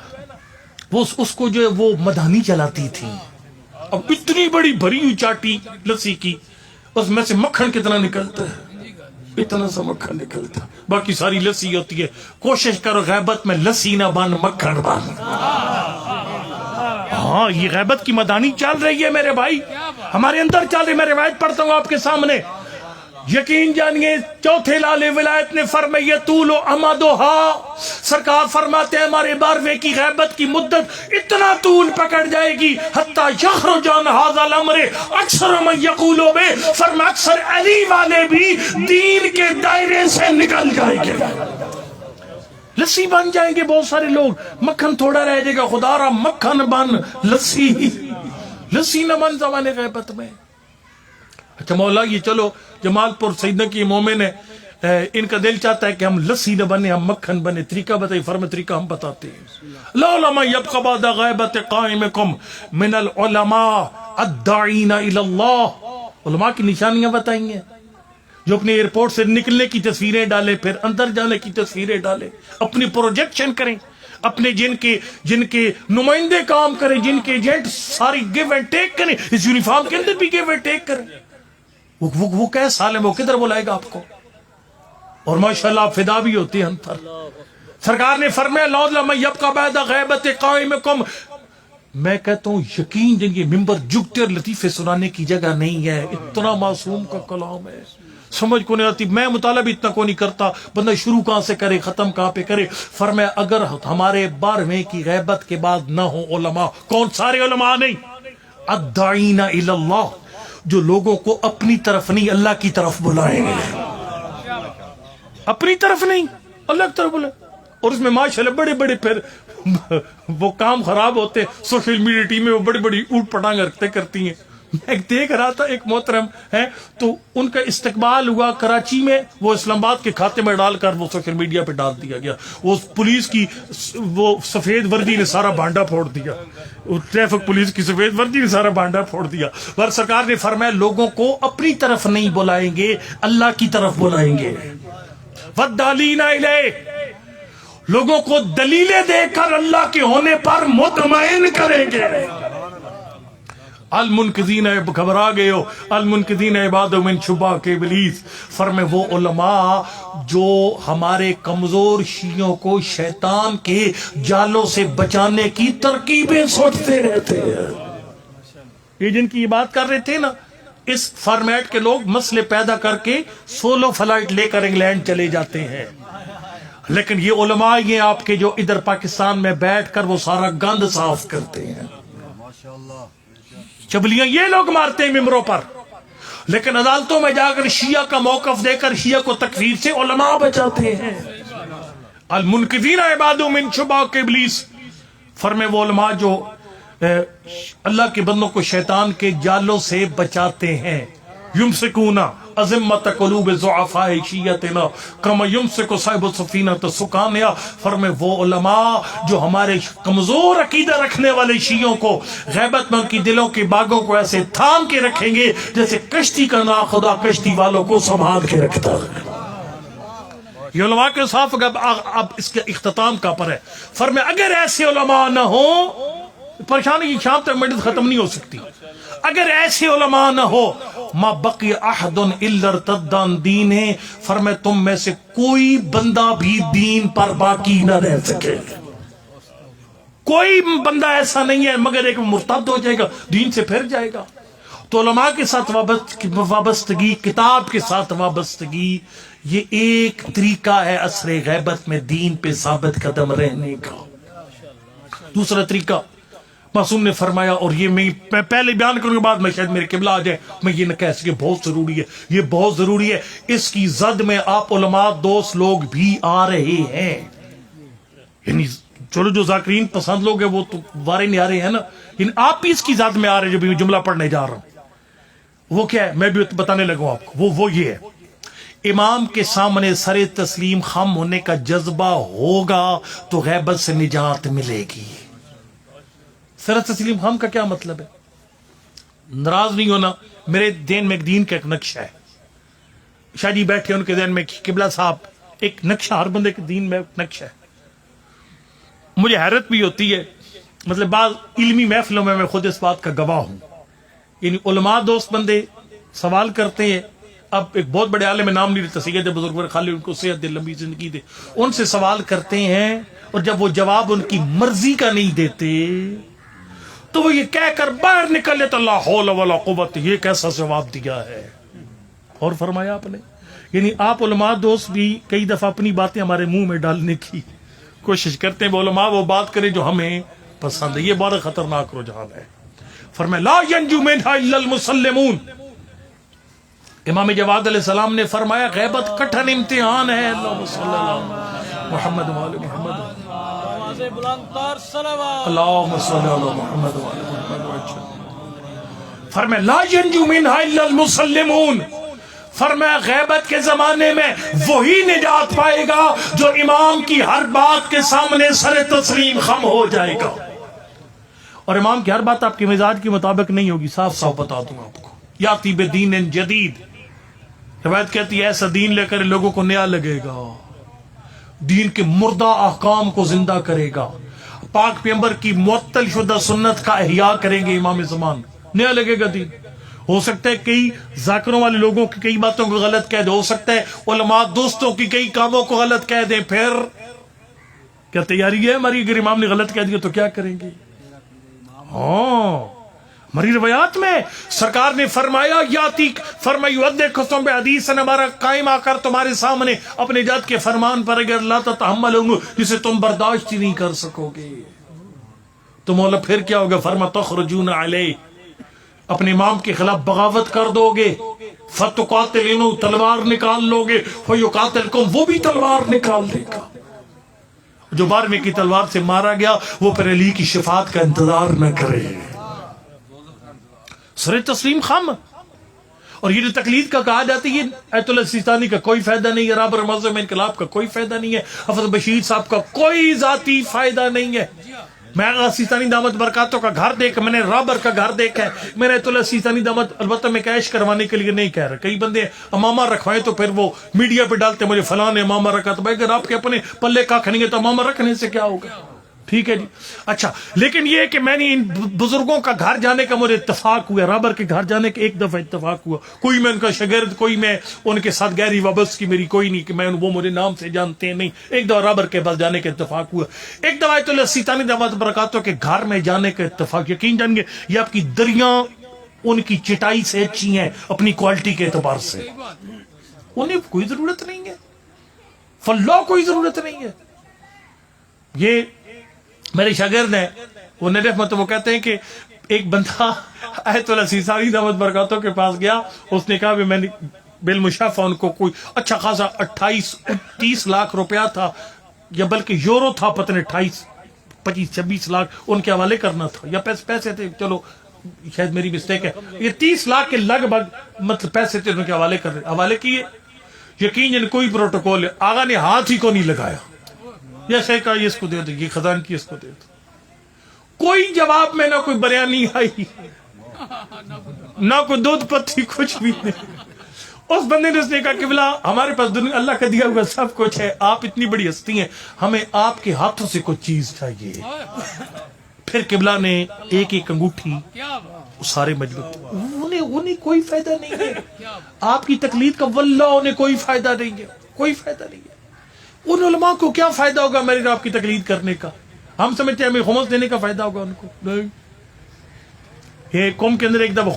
وہ اس کو جو ہے وہ مدانی چلاتی تھی. اب اتنی بڑی بھری ہوئی چاٹی لسی کی, اس میں سے مکھن کتنا نکلتا ہے, اتنا سا مکھن نکلتا, باقی ساری لسی ہوتی ہے. کوشش کرو غیبت میں لسی نہ بن, مکھن بن. ہاں یہ غیبت کی مدانی چل رہی ہے میرے بھائی, ہمارے اندر چل رہی. میں روایت پڑھتا ہوں آپ کے سامنے. یقین جانیے چوتھے لالے ولایت نے فرمایا طول امدھا، سرکار فرماتے ہیں ہمارے 12ویں کی غیبت کی مدت اتنا طول پکڑ جائے گی حتی یخرج عن ھذا الامر اکثر من یقول بہ، فرمایا اکثر علی والے بھی دین کے دائرے سے نکل جائیں گے، لسی بن جائیں گے بہت سارے لوگ، مکھن تھوڑا رہ جائے گا، خدا را مکھن بن لسی نہ بن زمانے غیبت میں۔ اچھا مولا یہ چلو جمال پور سیدنا کی مومن ہے، ان کا دل چاہتا ہے کہ ہم لسی نہ بنے، ہم مکھن بنے، طریقہ بتائیے، فرمائے طریقہ ہم بتاتے ہیں۔ لولا یبقى بعد غیبت قائمکم من العلماء الداعین الی اللہ، علماء کی نشانیاں بتائیں گے جو اپنے ایئرپورٹ سے نکلنے کی تصویریں ڈالیں، پھر اندر جانے کی تصویریں ڈالیں، اپنی پروجیکشن کریں، اپنے جن کے نمائندے کام کریں، جن کے ایجنٹ ساری گیو اینڈ ٹیک کریں، اس یونیفارم کے اندر بھی گیو اینڈ ٹیک کریں۔ وہ کیا سالم، وہ کدھر بلائے گا آپ کو؟ اور ماشاءاللہ آپ فدا بھی ہوتے ہیں ہم پر۔ سرکار نے فرمایا لولا من یبقى بعد غیبت قائمکم، میں کہتا ہوں یقین جن یہ ممبر جھکتے اور لطیفے سنانے کی جگہ نہیں ہے، اتنا معصوم کا کلام ہے، سمجھ کو نہیں آتی۔ میں مطالعہ بھی اتنا کو نہیں کرتا، بندہ شروع کہاں سے کرے ختم کہاں پہ کرے۔ فرمایا اگر ہمارے 12ویں کی غیبت کے بعد نہ ہو علماء، کون سارے علماء نہیں، الداعین الی اللہ، جو لوگوں کو اپنی طرف نہیں اللہ کی طرف بلائیں گے، اپنی طرف نہیں اللہ کی طرف بلائیں۔ اور اس میں ماشاءاللہ بڑے بڑے پھر وہ کام خراب ہوتے ہیں، سوشل میڈیا ٹیمیں وہ بڑی بڑی اوٹ پٹانگ کرتی ہیں۔ میں دیکھ رہا تھا ایک محترم ہے تو ان کا استقبال ہوا کراچی میں، وہ اسلام آباد کے کھاتے میں ڈال کر وہ سوشل میڈیا پہ ڈال دیا گیا، وہ پولیس کی وہ سفید وردی نے سارا بانڈا پھوڑ دیا، ٹریفک پولیس کی سفید وردی نے سارا بانڈا پھوڑ دیا۔ پر سرکار نے فرمایا لوگوں کو اپنی طرف نہیں بلائیں گے، اللہ کی طرف بلائیں گے۔ وَالدَّالِينَ إِلَيْهِ، لوگوں کو دلیلیں دے کر اللہ کے ہونے پر مطمئن کریں گے۔ المنقذین، گھبرا گئے ہو، المنقذین عباد من شبہات ابلیس، فرمے وہ علماء جو ہمارے کمزور شیعوں کو شیطان کے جالوں سے بچانے کی ترکیبیں سوچتے رہتے ہیں۔ یہ جن کی بات کر رہے تھے نا، اس فارمیٹ کے لوگ مسئلے پیدا کر کے سولو فلائٹ لے کر انگلینڈ چلے جاتے ہیں، لیکن یہ علماء یہ آپ کے جو ادھر پاکستان میں بیٹھ کر وہ سارا گند صاف کرتے ہیں، چبلیاں یہ لوگ مارتے ہیں ممبروں پر، لیکن عدالتوں میں جا کر شیعہ کا موقف دے کر شیعہ کو تکفیر سے علماء بچاتے ہیں۔ المنقذین عباد من شبہات ابلیس، فرمے وہ علماء جو اللہ کے بندوں کو شیطان کے جالوں سے بچاتے ہیں۔ یمسکون عظمت قلوب ضعفاء شیعتنا کما یمسک صاحب السفینہ سکانیا، فرمے وہ علماء جو ہمارے کمزور عقیدہ رکھنے والے شیعوں کو غیبت میں ان کی دلوں کے باغوں کو ایسے تھام کے رکھیں گے جیسے کشتی کا ناخدا کشتی والوں کو سنبھال کے رکھتا ہے۔ یہ علماء کے صاف اب اس کے اختتام کا پر ہے، فرمے اگر ایسے علماء نہ ہوں، پریشانی کی شام تک مجلس ختم نہیں ہو سکتی، اگر ایسے علماء نہ ہو، ما بقی احد الا ارتد عن دینہ، فرمائے تم میں سے کوئی بندہ بھی دین پر باقی نہ رہ سکے، کوئی بندہ ایسا نہیں ہے مگر ایک مرتد ہو جائے گا، دین سے پھر جائے گا۔ تو علماء کے ساتھ وابستگی، کتاب کے ساتھ وابستگی، یہ ایک طریقہ ہے عصر غیبت میں دین پہ ثابت قدم رہنے کا۔ دوسرا طریقہ معصوم نے فرمایا، اور یہ میں پہلے بیان کروں کے بعد میں شاید میرے قبلہ آ جائے، میں یہ نہ کہہ سکے، بہت ضروری ہے، یہ بہت ضروری ہے، اس کی زد میں آپ علماء دوست لوگ بھی آ رہے ہیں، یعنی چلو جو ذاکرین پسند لوگ ہیں وہ تو وارے نہیں آ رہے ہیں نا، یعنی آپ بھی اس کی زد میں آ رہے ہیں۔ جو جملہ پڑھنے جا رہا ہوں وہ کیا ہے، میں بھی بتانے لگوں آپ کو، وہ یہ ہے، امام کے سامنے سر تسلیم خم ہونے کا جذبہ ہوگا تو غیبت سے نجات ملے گی۔ سر تسلیم خم کا کیا مطلب ہے؟ ناراض نہیں ہونا، میرے ذہن میں ایک دین کا ایک نقشہ ہے، شاہ جی بیٹھے ان کے ذہن میں قبلہ صاحب ایک نقشہ، ہر بندے کے دین میں ایک نقشہ ہے۔ مجھے حیرت بھی ہوتی ہے، مطلب بعض علمی محفلوں میں خود اس بات کا گواہ ہوں، یعنی علماء دوست بندے سوال کرتے ہیں، اب ایک بہت بڑے عالم، نام نہیں لیتا، سید بزرگ خالی ان کو صحت دے لمبی زندگی دے، ان سے سوال کرتے ہیں اور جب وہ جواب ان کی مرضی کا نہیں دیتے تو وہ یہ کہہ کر باہر نکل لیتا، لا حول ولا قوت، یہ کیسا جواب دیا ہے، اور فرمایا آپ نے، یعنی آپ علماء دوست بھی کئی دفعہ اپنی باتیں ہمارے منہ میں ڈالنے کی کوشش کرتے ہیں، وہ علماء وہ بات کریں جو ہمیں پسند ہے. یہ بڑا خطرناک رجحان ہے. فرمایا لا ینجو منہا الا المسلمون. امام جواد علیہ السلام نے فرمایا غیبت کٹھن امتحان ہے. اللہم صلی اللہ محمد وآل محمد. آواز بلند تر صلوات. اللہم صلی اللہ محمد وآل محمد. فرمایا لا ینجو منہا الا المسلمون. فرمایا غیبت کے زمانے میں وہی نجات پائے گا جو امام کی ہر بات کے سامنے سر تسلیم خم ہو جائے گا. اور امام کی ہر بات آپ کے مزاج کے مطابق نہیں ہوگی. صاف صاف بتا دوں آپ کو. یاتی بدین جدید. روایت کہتی ہے ایسا دین لے کر لوگوں کو نیا لگے گا، دین کے مردہ احکام کو زندہ کرے گا، پاک پیغمبر کی معطل شدہ سنت کا احیاء کریں گے امام زمان. نیا لگے گا دین. ہو سکتا ہے کئی ذاکروں والے لوگوں کی کئی باتوں کو غلط کہہ دیں، ہو سکتا ہے علماء دوستوں کی کئی کاموں کو غلط کہہ دیں. پھر کیا تیاری ہے ہماری؟ اگر امام نے غلط کہہ دیا تو کیا کریں گے؟ ہاں ہماری روایات میں سرکار نے فرمایا یاتی حدیث ہمارا قائم آ کر تمہارے سامنے اپنے جد کے فرمان پر اگر لا تتحملون جسے تم برداشت ہی نہیں کر سکو گے تو مولا پھر کیا ہوگا؟ فرما تخرجون علیہ، اپنے امام کے خلاف بغاوت کر دو گے. فتقاتلون، تلوار نکال لو گے. فیقاتلکم، وہ بھی تلوار نکال دے گا. جو 12ویں کی تلوار سے مارا گیا وہ پھر علی کی شفاعت کا انتظار نہ کرے. سر تسلیم خم. اور یہ جو تقلید کا کہا جاتا ہے یہ ایت اللہ سیستانی کا کوئی فائدہ نہیں ہے، رابر مذہب میں انقلاب کا کوئی فائدہ نہیں ہے، حافظ بشیر صاحب کا کوئی ذاتی فائدہ نہیں ہے. میں آغا سیستانی دامت برکاتوں کا گھر دیکھا، میں نے رابر کا گھر دیکھا ہے، میں نے ایت اللہ سیستانی دامت، البتہ میں کیش کروانے کے لیے نہیں کہہ رہا. کئی بندے امامہ رکھوائیں تو پھر وہ میڈیا پہ ڈالتے مجھے فلاں نے امامہ رکھا. تو بھائی اگر آپ کے اپنے پلے کا کھنیں تو امامہ رکھنے سے کیا ہوگا؟ ٹھیک ہے جی. اچھا لیکن یہ کہ میں نے ان بزرگوں کا گھر جانے کا مجھے اتفاق ہوا، رابر کے گھر جانے کا ایک دفعہ اتفاق ہوا. کوئی میں ان کا شاگرد، کوئی میں ان کے ساتھ گہری وابستگی میری کوئی نہیں کہ میں وہ مجھے نام سے جانتے ہیں، نہیں. ایک دفعہ رابر کے پاس جانے کا اتفاق ہوا. ایک دفعہ ایت اللہ سیستانی دامت برکاتوں کے گھر میں جانے کا اتفاق. یقین جان گے یہ آپ کی دریاں ان کی چٹائی سے اچھی ہیں اپنی کوالٹی کے اعتبار سے. انہیں کوئی ضرورت نہیں ہے، فلاح کوئی ضرورت نہیں ہے. یہ میرے شاگرد ہیں وہ نجف وہ کہتے ہیں کہ ایک بندہ ایت اللہ سیستانی دامت برکاتوں کے پاس گیا، اس نے کہا کہ میں نے بالمشافہ ان کو کوئی اچھا خاصا 28-30 لاکھ روپیہ تھا یا بلکہ یورو تھا، پتہ نہیں 28-25-26 لاکھ ان کے حوالے کرنا تھا یا پیسے تھے، چلو شاید میری مسٹیک ہے، یہ 30 لاکھ کے لگ بھگ مطلب پیسے تھے ان کے حوالے کیے. یقین کوئی پروٹوکول آغا نے ہاتھ ہی کو نہیں لگایا. جیسے کہا یہ اس کو دے دو، یہ خزان کی اس کو دے دو. کوئی جواب میں نہ کوئی بیانی آئی نہ کوئی دودھ پتی، کچھ بھی نہیں. اس بندے نے اس نے کہا کہ بلا ہمارے پاس دنیا اللہ کا دیا ہوا سب کچھ ہے، آپ اتنی بڑی ہستی ہیں، ہمیں آپ کے ہاتھوں سے کوئی چیز چاہیے. پھر قبلہ نے ایک ایک انگوٹھی سارے مجبور. انہیں کوئی فائدہ نہیں ہے آپ کی تقلید کا، واللہ انہیں کوئی فائدہ نہیں ہے، کوئی فائدہ نہیں ہے. ان علماء کو کیا فائدہ ہوگا میرے آپ کی تقلید کرنے کا؟ ہم سمجھتے ہیں ہمیں خمس دینے کا فائدہ ہوگا ان کو. نہیں. یہ قوم کے اندر ایک دفعہ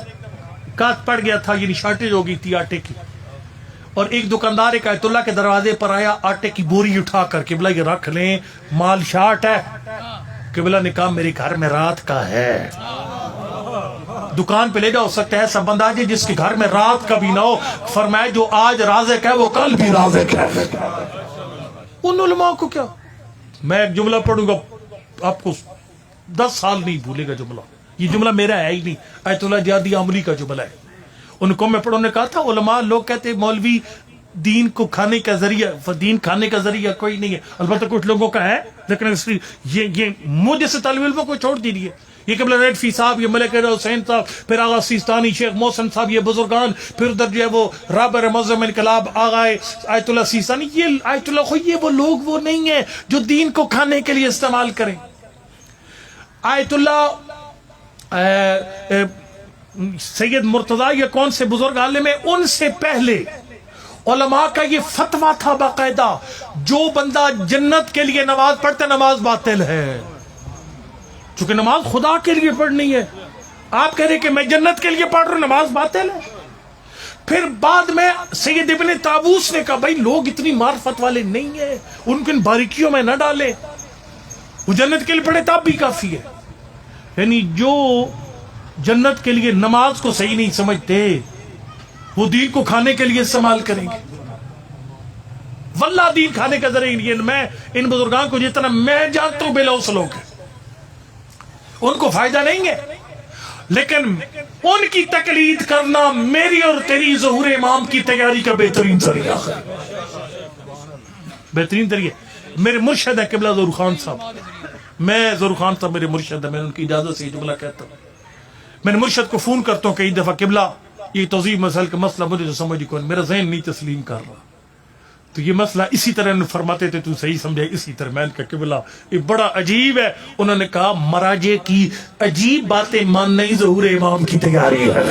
کات پڑ گیا تھا، یعنی شارٹیج ہو گئی تھی آٹے کی، اور ایک دکاندار ایک آیت اللہ کے دروازے پر آیا آٹے کی بوری اٹھا کر، قبلہ یہ رکھ لیں مال شارٹ ہے. قبلہ نے کہا میرے گھر میں رات کا ہے، دکان پہ لے جاؤ. سکتا ہے ایسا بندہ جی جس کے گھر میں رات کا بھی نہ ہو. فرمایا جو آج رازق ہے وہ کل بھی رازق ہے. ان علماء کو کیا؟ میں ایک جملہ پڑھوں گا آپ کو 10 سال نہیں بھولے گا جملہ. یہ جملہ میرا ہے ہی نہیں، ایت اللہ جہادی عملی کا جملہ ہے. ان کو میں پڑھوں نے کہا تھا علماء لوگ کہتے مولوی دین کو کھانے کا ذریعہ، دین کھانے کا ذریعہ کوئی نہیں ہے. البتہ کچھ لوگوں کا ہے، لیکن یہ مجھ جیسے طالب علموں کو چھوڑ دیجیے. یہ قبلہ ریڈفی صاحب، یہ ملک حسین صاحب، پھر آغا سیستانی، شیخ محسن صاحب، یہ بزرگان، پھر ادھر جو ہے وہ رابر مذہب انقلاب آغا آیت اللہ سیستانی. یہ آیت اللہ خو یہ وہ لوگ وہ نہیں ہیں جو دین کو کھانے کے لیے استعمال کریں. آیت اللہ سید مرتضیٰ یا کون سے بزرگ عالم ہیں، ان سے پہلے علماء کا یہ فتویٰ تھا باقاعدہ، جو بندہ جنت کے لیے نماز پڑھتا نماز باطل ہے. چونکہ نماز خدا کے لیے پڑھنی ہے، آپ کہہ رہے کہ میں جنت کے لیے پڑھ رہا ہوں، نماز باطل ہے. پھر بعد میں سید ابن طاووس نے کہا بھائی لوگ اتنی معرفت والے نہیں ہیں، ان کو ان باریکیوں میں نہ ڈالے، وہ جنت کے لیے پڑھے تب بھی کافی ہے. یعنی جو جنت کے لیے نماز کو صحیح نہیں سمجھتے وہ دین کو کھانے کے لیے استعمال کریں گے. واللہ دین کھانے کا ذریعہ نہیں. میں ان بزرگان کو جتنا میں جانتا ہوں بے لوث لوگ ہیں، ان کو فائدہ نہیں ہے، لیکن ان کی تقلید کرنا میری اور تیری ظہور امام کی تیاری کا بہترین ذریعہ ہے. بہترین ذریعہ. میرے مرشد ہے قبلہ ظہور خان صاحب، میں ظہور خان صاحب میرے مرشد ہے، میں ان کی اجازت سے یہ جملہ کہتا ہوں. میں نے مرشد کو فون کرتا ہوں کئی دفعہ، قبلہ یہ توضیح مسئلہ کا مسئلہ مجھے تو سمجھ کون، میرا ذہن نہیں تسلیم کر رہا، تو یہ مسئلہ اسی طرح انہوں فرماتے تھے تو صحیح سمجھے اسی طرح. میں نے کہا قبلہ یہ بڑا عجیب ہے. انہوں نے کہا مراجع کی عجیب باتیں ماننا ہی ظہور امام کی تیاری ہے.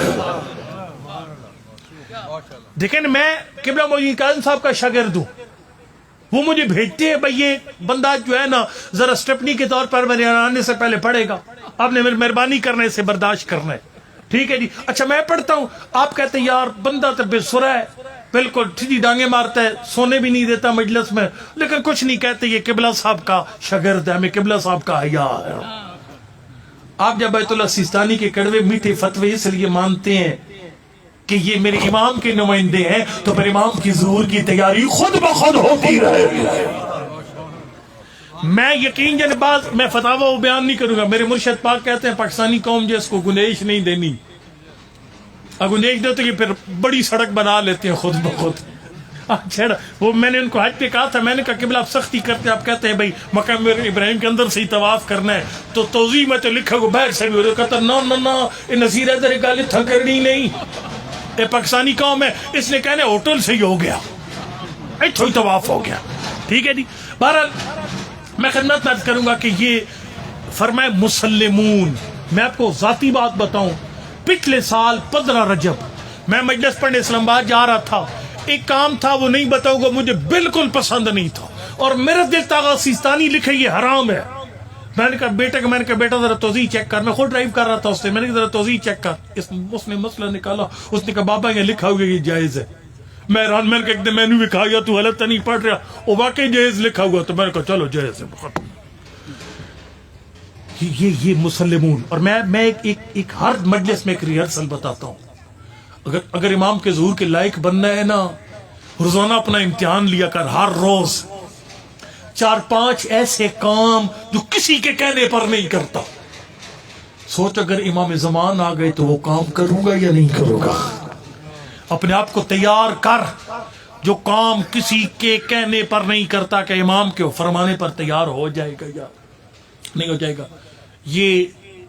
دیکھیں میں قبلہ معین کاظم صاحب کا شاگرد ہوں، وہ مجھے بھیجتے ہیں بھائی یہ بندہ جو ہے نا ذرا اسٹیپنی کے طور پر میرے آنے سے پہلے پڑھے گا، آپ نے مہربانی کرنا ہے، اسے برداشت کرنا ہے. ٹھیک ہے جی. اچھا میں پڑھتا ہوں، آپ کہتے ہیں یار بندہ تو بے سرا ہے، بالکل سیدھی ڈانگیں مارتا ہے، سونے بھی نہیں دیتا مجلس میں، لیکن کچھ نہیں کہتے، یہ قبلہ صاحب کا شاگرد ہے، ہمیں قبلہ صاحب کا حیا ہے. آپ جب بیت اللہ سیستانی کے کڑوے میٹھے فتوے اس لیے مانتے ہیں کہ یہ میرے امام کے نمائندے ہیں، تو پھر امام کی ظہور کی تیاری خود بخود ہوتی رہے گی. میں یقین جنباز میں فتاوی بیان نہیں کروں گا. میرے مرشد پاک کہتے ہیں پاکستانی قوم جس کو گنجائش نہیں دینی، گنجائش دو تو یہ پھر بڑی سڑک بنا لیتے ہیں خود بخود. اچھا وہ میں نے ان کو حج پہ کہا تھا، میں نے کہا قبلہ آپ سختی کرتے ہیں، آپ کہتے ہیں بھائی مقام ابراہیم کے اندر سے ہی طواف کرنا ہے، تو توضیح میں تو لکھا کو باہر سے بھی کہتا نہ نہ نہ یہ نصیر ادھر گال تھا کرنی نہیں، یہ پاکستانی قوم ہے، اس نے کہنا ہوٹل سے ہی ہو گیا، اتھو ہی طواف ہو گیا. ٹھیک ہے جی. بہرحال میں خدمت عرض کروں گا کہ یہ فرمائے مسلمون. میں آپ کو ذاتی بات بتاؤں، پچھلے سال 15 رجب میں مجلس پڑھنے اسلام آباد جا رہا تھا، ایک کام تھا وہ نہیں بتاؤں گا، مجھے بالکل پسند نہیں تھا، اور میرا دل تاغا سیستانی لکھے یہ حرام ہے. میں نے کہا بیٹا ذرا توضیح چیک کر. میں خود ڈرائیو کر رہا تھا اس سے، میں نے کہا ذرا توضیح چیک کر. اس نے مسئلہ نکالا، اس نے کہا بابا یہ لکھا ہوا یہ جائز ہے. میں حیران، میں نے کہا میں نے بھی کہا یا تو غلط تو نہیں پڑھ رہا، وہ واقعی جائز لکھا ہوا، تو میں نے کہا چلو جائز ہے. یہ مسلمون. اور میں ایک ہر مجلس میں ایک ریہرسل بتاتا ہوں، اگر امام کے ظہور کے لائق بننا ہے نا، روزانہ اپنا امتحان لیا کر، ہر روز 4-5 ایسے کام جو کسی کے کہنے پر نہیں کرتا. سوچ اگر امام زمان آ گئے تو وہ کام کروں گا یا نہیں کروں گا. اپنے آپ کو تیار کر، جو کام کسی کے کہنے پر نہیں کرتا کہ امام کے فرمانے پر تیار ہو جائے گا یا نہیں ہو جائے گا. یہ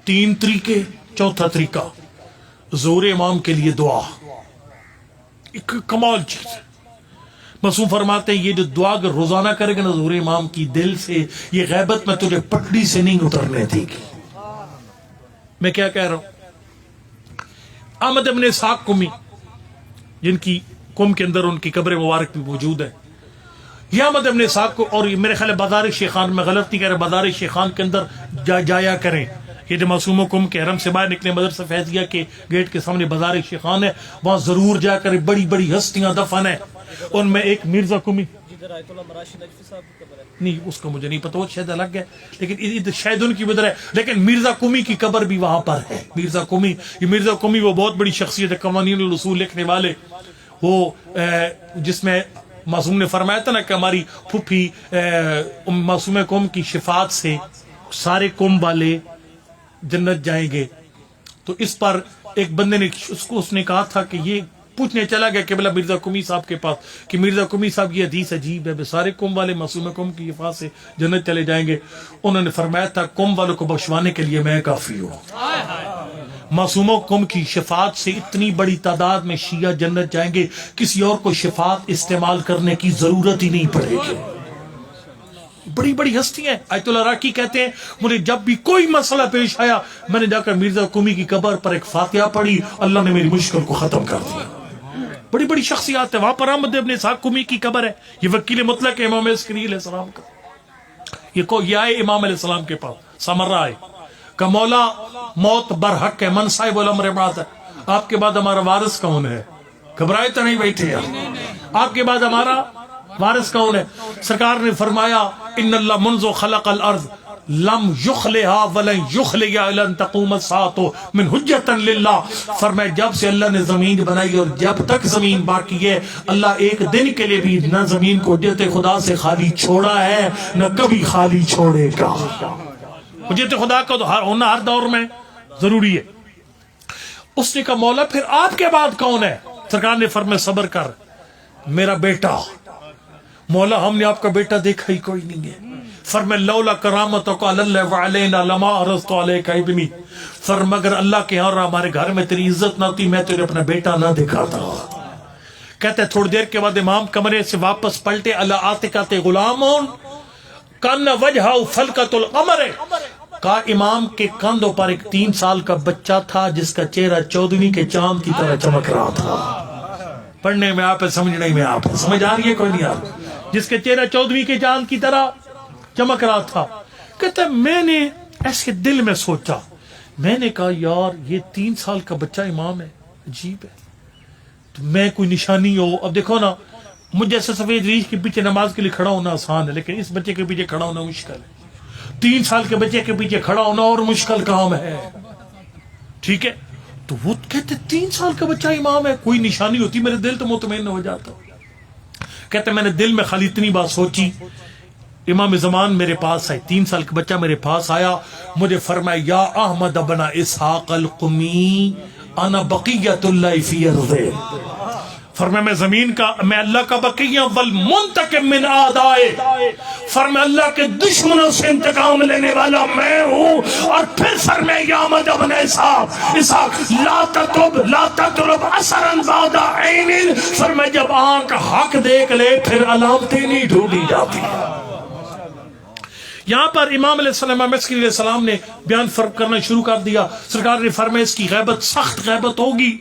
3 طریقے. چوتھا طریقہ ظہور امام کے لیے دعا، ایک کمال چیز ہے. معصوم فرماتے ہیں یہ جو دعا اگر روزانہ کرے گا نا ظہور امام کی دل سے، یہ غیبت میں تجھے پٹڑی سے نہیں اترنے دے گی. میں کیا کہہ رہا ہوں، احمد ابن اسحاق قمی جن کی قم کے اندر ان کی قبر مبارک بھی موجود ہے، یہ احمد ابن اسحاق کو، اور میرے خیال ہے بازار شیخان، میں غلط نہیں کہہ رہا، بازار شیخان کے اندر جایا کریں. یہ جو معصوموں قم کے حرم سے باہر نکلے مدرسہ فیضیہ کے گیٹ کے سامنے بازار شیخان ہے، وہاں ضرور جا کر بڑی بڑی ہستیاں دفن ہیں. ان میں ایک مرزا قمی نہیں، اس کا مجھے نہیں پتا، وہ شاید الگ ہے، لیکن شاید ان کی بدر ہے، لیکن مرزا قمی کی قبر بھی وہاں پر ہے. مرزا قمی، یہ مرزا قمی وہ بہت بڑی شخصیت ہے، قوانین الاصول لکھنے والے، وہ جس میں معصوم نے فرمایا تھا نا کہ ہماری پھوپھی معصوم قوم کی شفاعت سے سارے قوم والے جنت جائیں گے. تو اس پر ایک بندے نے اس نے کہا تھا کہ یہ پوچھنے چلا گیا قبلہ مرزا قمی صاحب کے پاس کہ مرزا قمی صاحب یہ حدیث عجیب ہے، سارے قوم والے معصوم قوم کی شفاعت سے جنت چلے جائیں گے. انہوں نے فرمایا تھا قوم والوں کو بخشوانے کے لیے میں کافی ہوں. معصوموں قوم کی شفاعت سے اتنی بڑی تعداد میں شیعہ جنت جائیں گے، کسی اور کو شفاعت استعمال کرنے کی ضرورت ہی نہیں پڑے گی. بڑی بڑی ہستیاں. آیت اللہ راکی کہتے ہیں مجھے جب بھی کوئی مسئلہ پیش آیا میں نے جا کر مرزا قمی کی قبر پر ایک فاتحہ پڑھی، اللہ نے میری مشکل کو ختم کر دیا. بڑی بڑی شخصیات ہیں. وہاں پر احمد ابن اسحاق قمی کی قبر ہے، یہ وکیل مطلق ہے امام عسکری علیہ السلام کا. یہ آئے امام علیہ السلام کے پاس سمرہ آئے کہ مولا موت برحق ہے، من صاحب الامر بعد ہے، آپ کے بعد ہمارا وارث کون ہے؟ گھبرائے تو نہیں بیٹھے آپ. آپ کے بعد ہمارا وارث کون ہے؟ سرکار نے فرمایا ان اللہ منذ خلق الارض لم یخلها ولن یخلیا الا ان تقوم الساعة من حجتا للہ. فرمایا جب سے اللہ نے زمین بنائی اور جب تک زمین باقی ہے اللہ ایک دن کے لیے بھی نہ زمین کو حجت خدا سے خالی چھوڑا ہے نہ کبھی خالی چھوڑے گا. حجت خدا کا تو ہونا ہر دور میں ضروری ہے. اس نے کہا مولا پھر آپ کے بعد کون ہے؟ سرکار نے فرمایا صبر کر میرا بیٹا. مولا ہم نے آپ کا بیٹا دیکھا ہی کوئی نہیں ہے. فرمایا لولا کرامتک علی اللہ وعلینا لما عرضت علیک ابنی. فرمایا اگر اللہ کے ہاں ہمارے گھر میں تیری عزت نہ ہوتی میں تیرے اپنا بیٹا نہ دکھاتا. کہتے تھوڑی دیر کے بعد امام کمرے سے واپس پلٹے اللہ عاتقۃ غلامون کان وجہہ فلقۃ القمر. کہا امام کے کندھوں پر ایک 3 سال کا بچہ تھا جس کا چہرہ 14ویں کے چاند کی طرح چمک رہا تھا. پڑھنے میں آپ ہے سمجھنے میں آپ ہے. سمجھ آ رہی ہے کوئی نہیں آ رہی؟ جس کے چہرہ 14ویں کے چاند کی طرح چمک رہا تھا. کہتے میں نے ایسے دل میں سوچا, میں نے کہا یار یہ 3 سال کا بچہ امام ہے, عجیب ہے. تو میں کوئی نشانی ہو, اب دیکھو نا مجھ جیسے سفید ریش کے پیچھے نماز کے لیے کھڑا ہونا آسان ہے لیکن اس بچے کے پیچھے کھڑا ہونا مشکل ہے. 3 سال کے بچے کے پیچھے کھڑا ہونا اور مشکل کام ہے. ٹھیک ہے, تو وہ کہتے 3 سال کا بچہ امام ہے, کوئی نشانی ہوتی میرے دل تو مطمئن ہو جاتا. کہتے میں نے دل میں خالی اتنی بات سوچی, امام زمان میرے پاس آئے, 3 سال کا بچہ میرے پاس آیا, مجھے فرمایا یا احمد ابن اسحاق القمی انا بقیت اللہ فی ارضہ. فرمایا میں زمین کا, میں اللہ کا بقیہ والمنتقم من اعدائے. فرمایا اللہ کے دشمنوں سے انتقام لینے والا میں ہوں. اور پھر فرمایا یا احمد ابن اسحاق لا تطلب اثرا بعد عین. فرمایا جب آنکھ حق دیکھ لے پھر علامتیں نہیں ڈھونڈی جاتی. یہاں پر امام علیہ السلام علیہ السلام نے بیان فرق کرنا شروع کر دیا. سرکار نے فرمایا اس کی غیبت سخت غیبت ہوگی.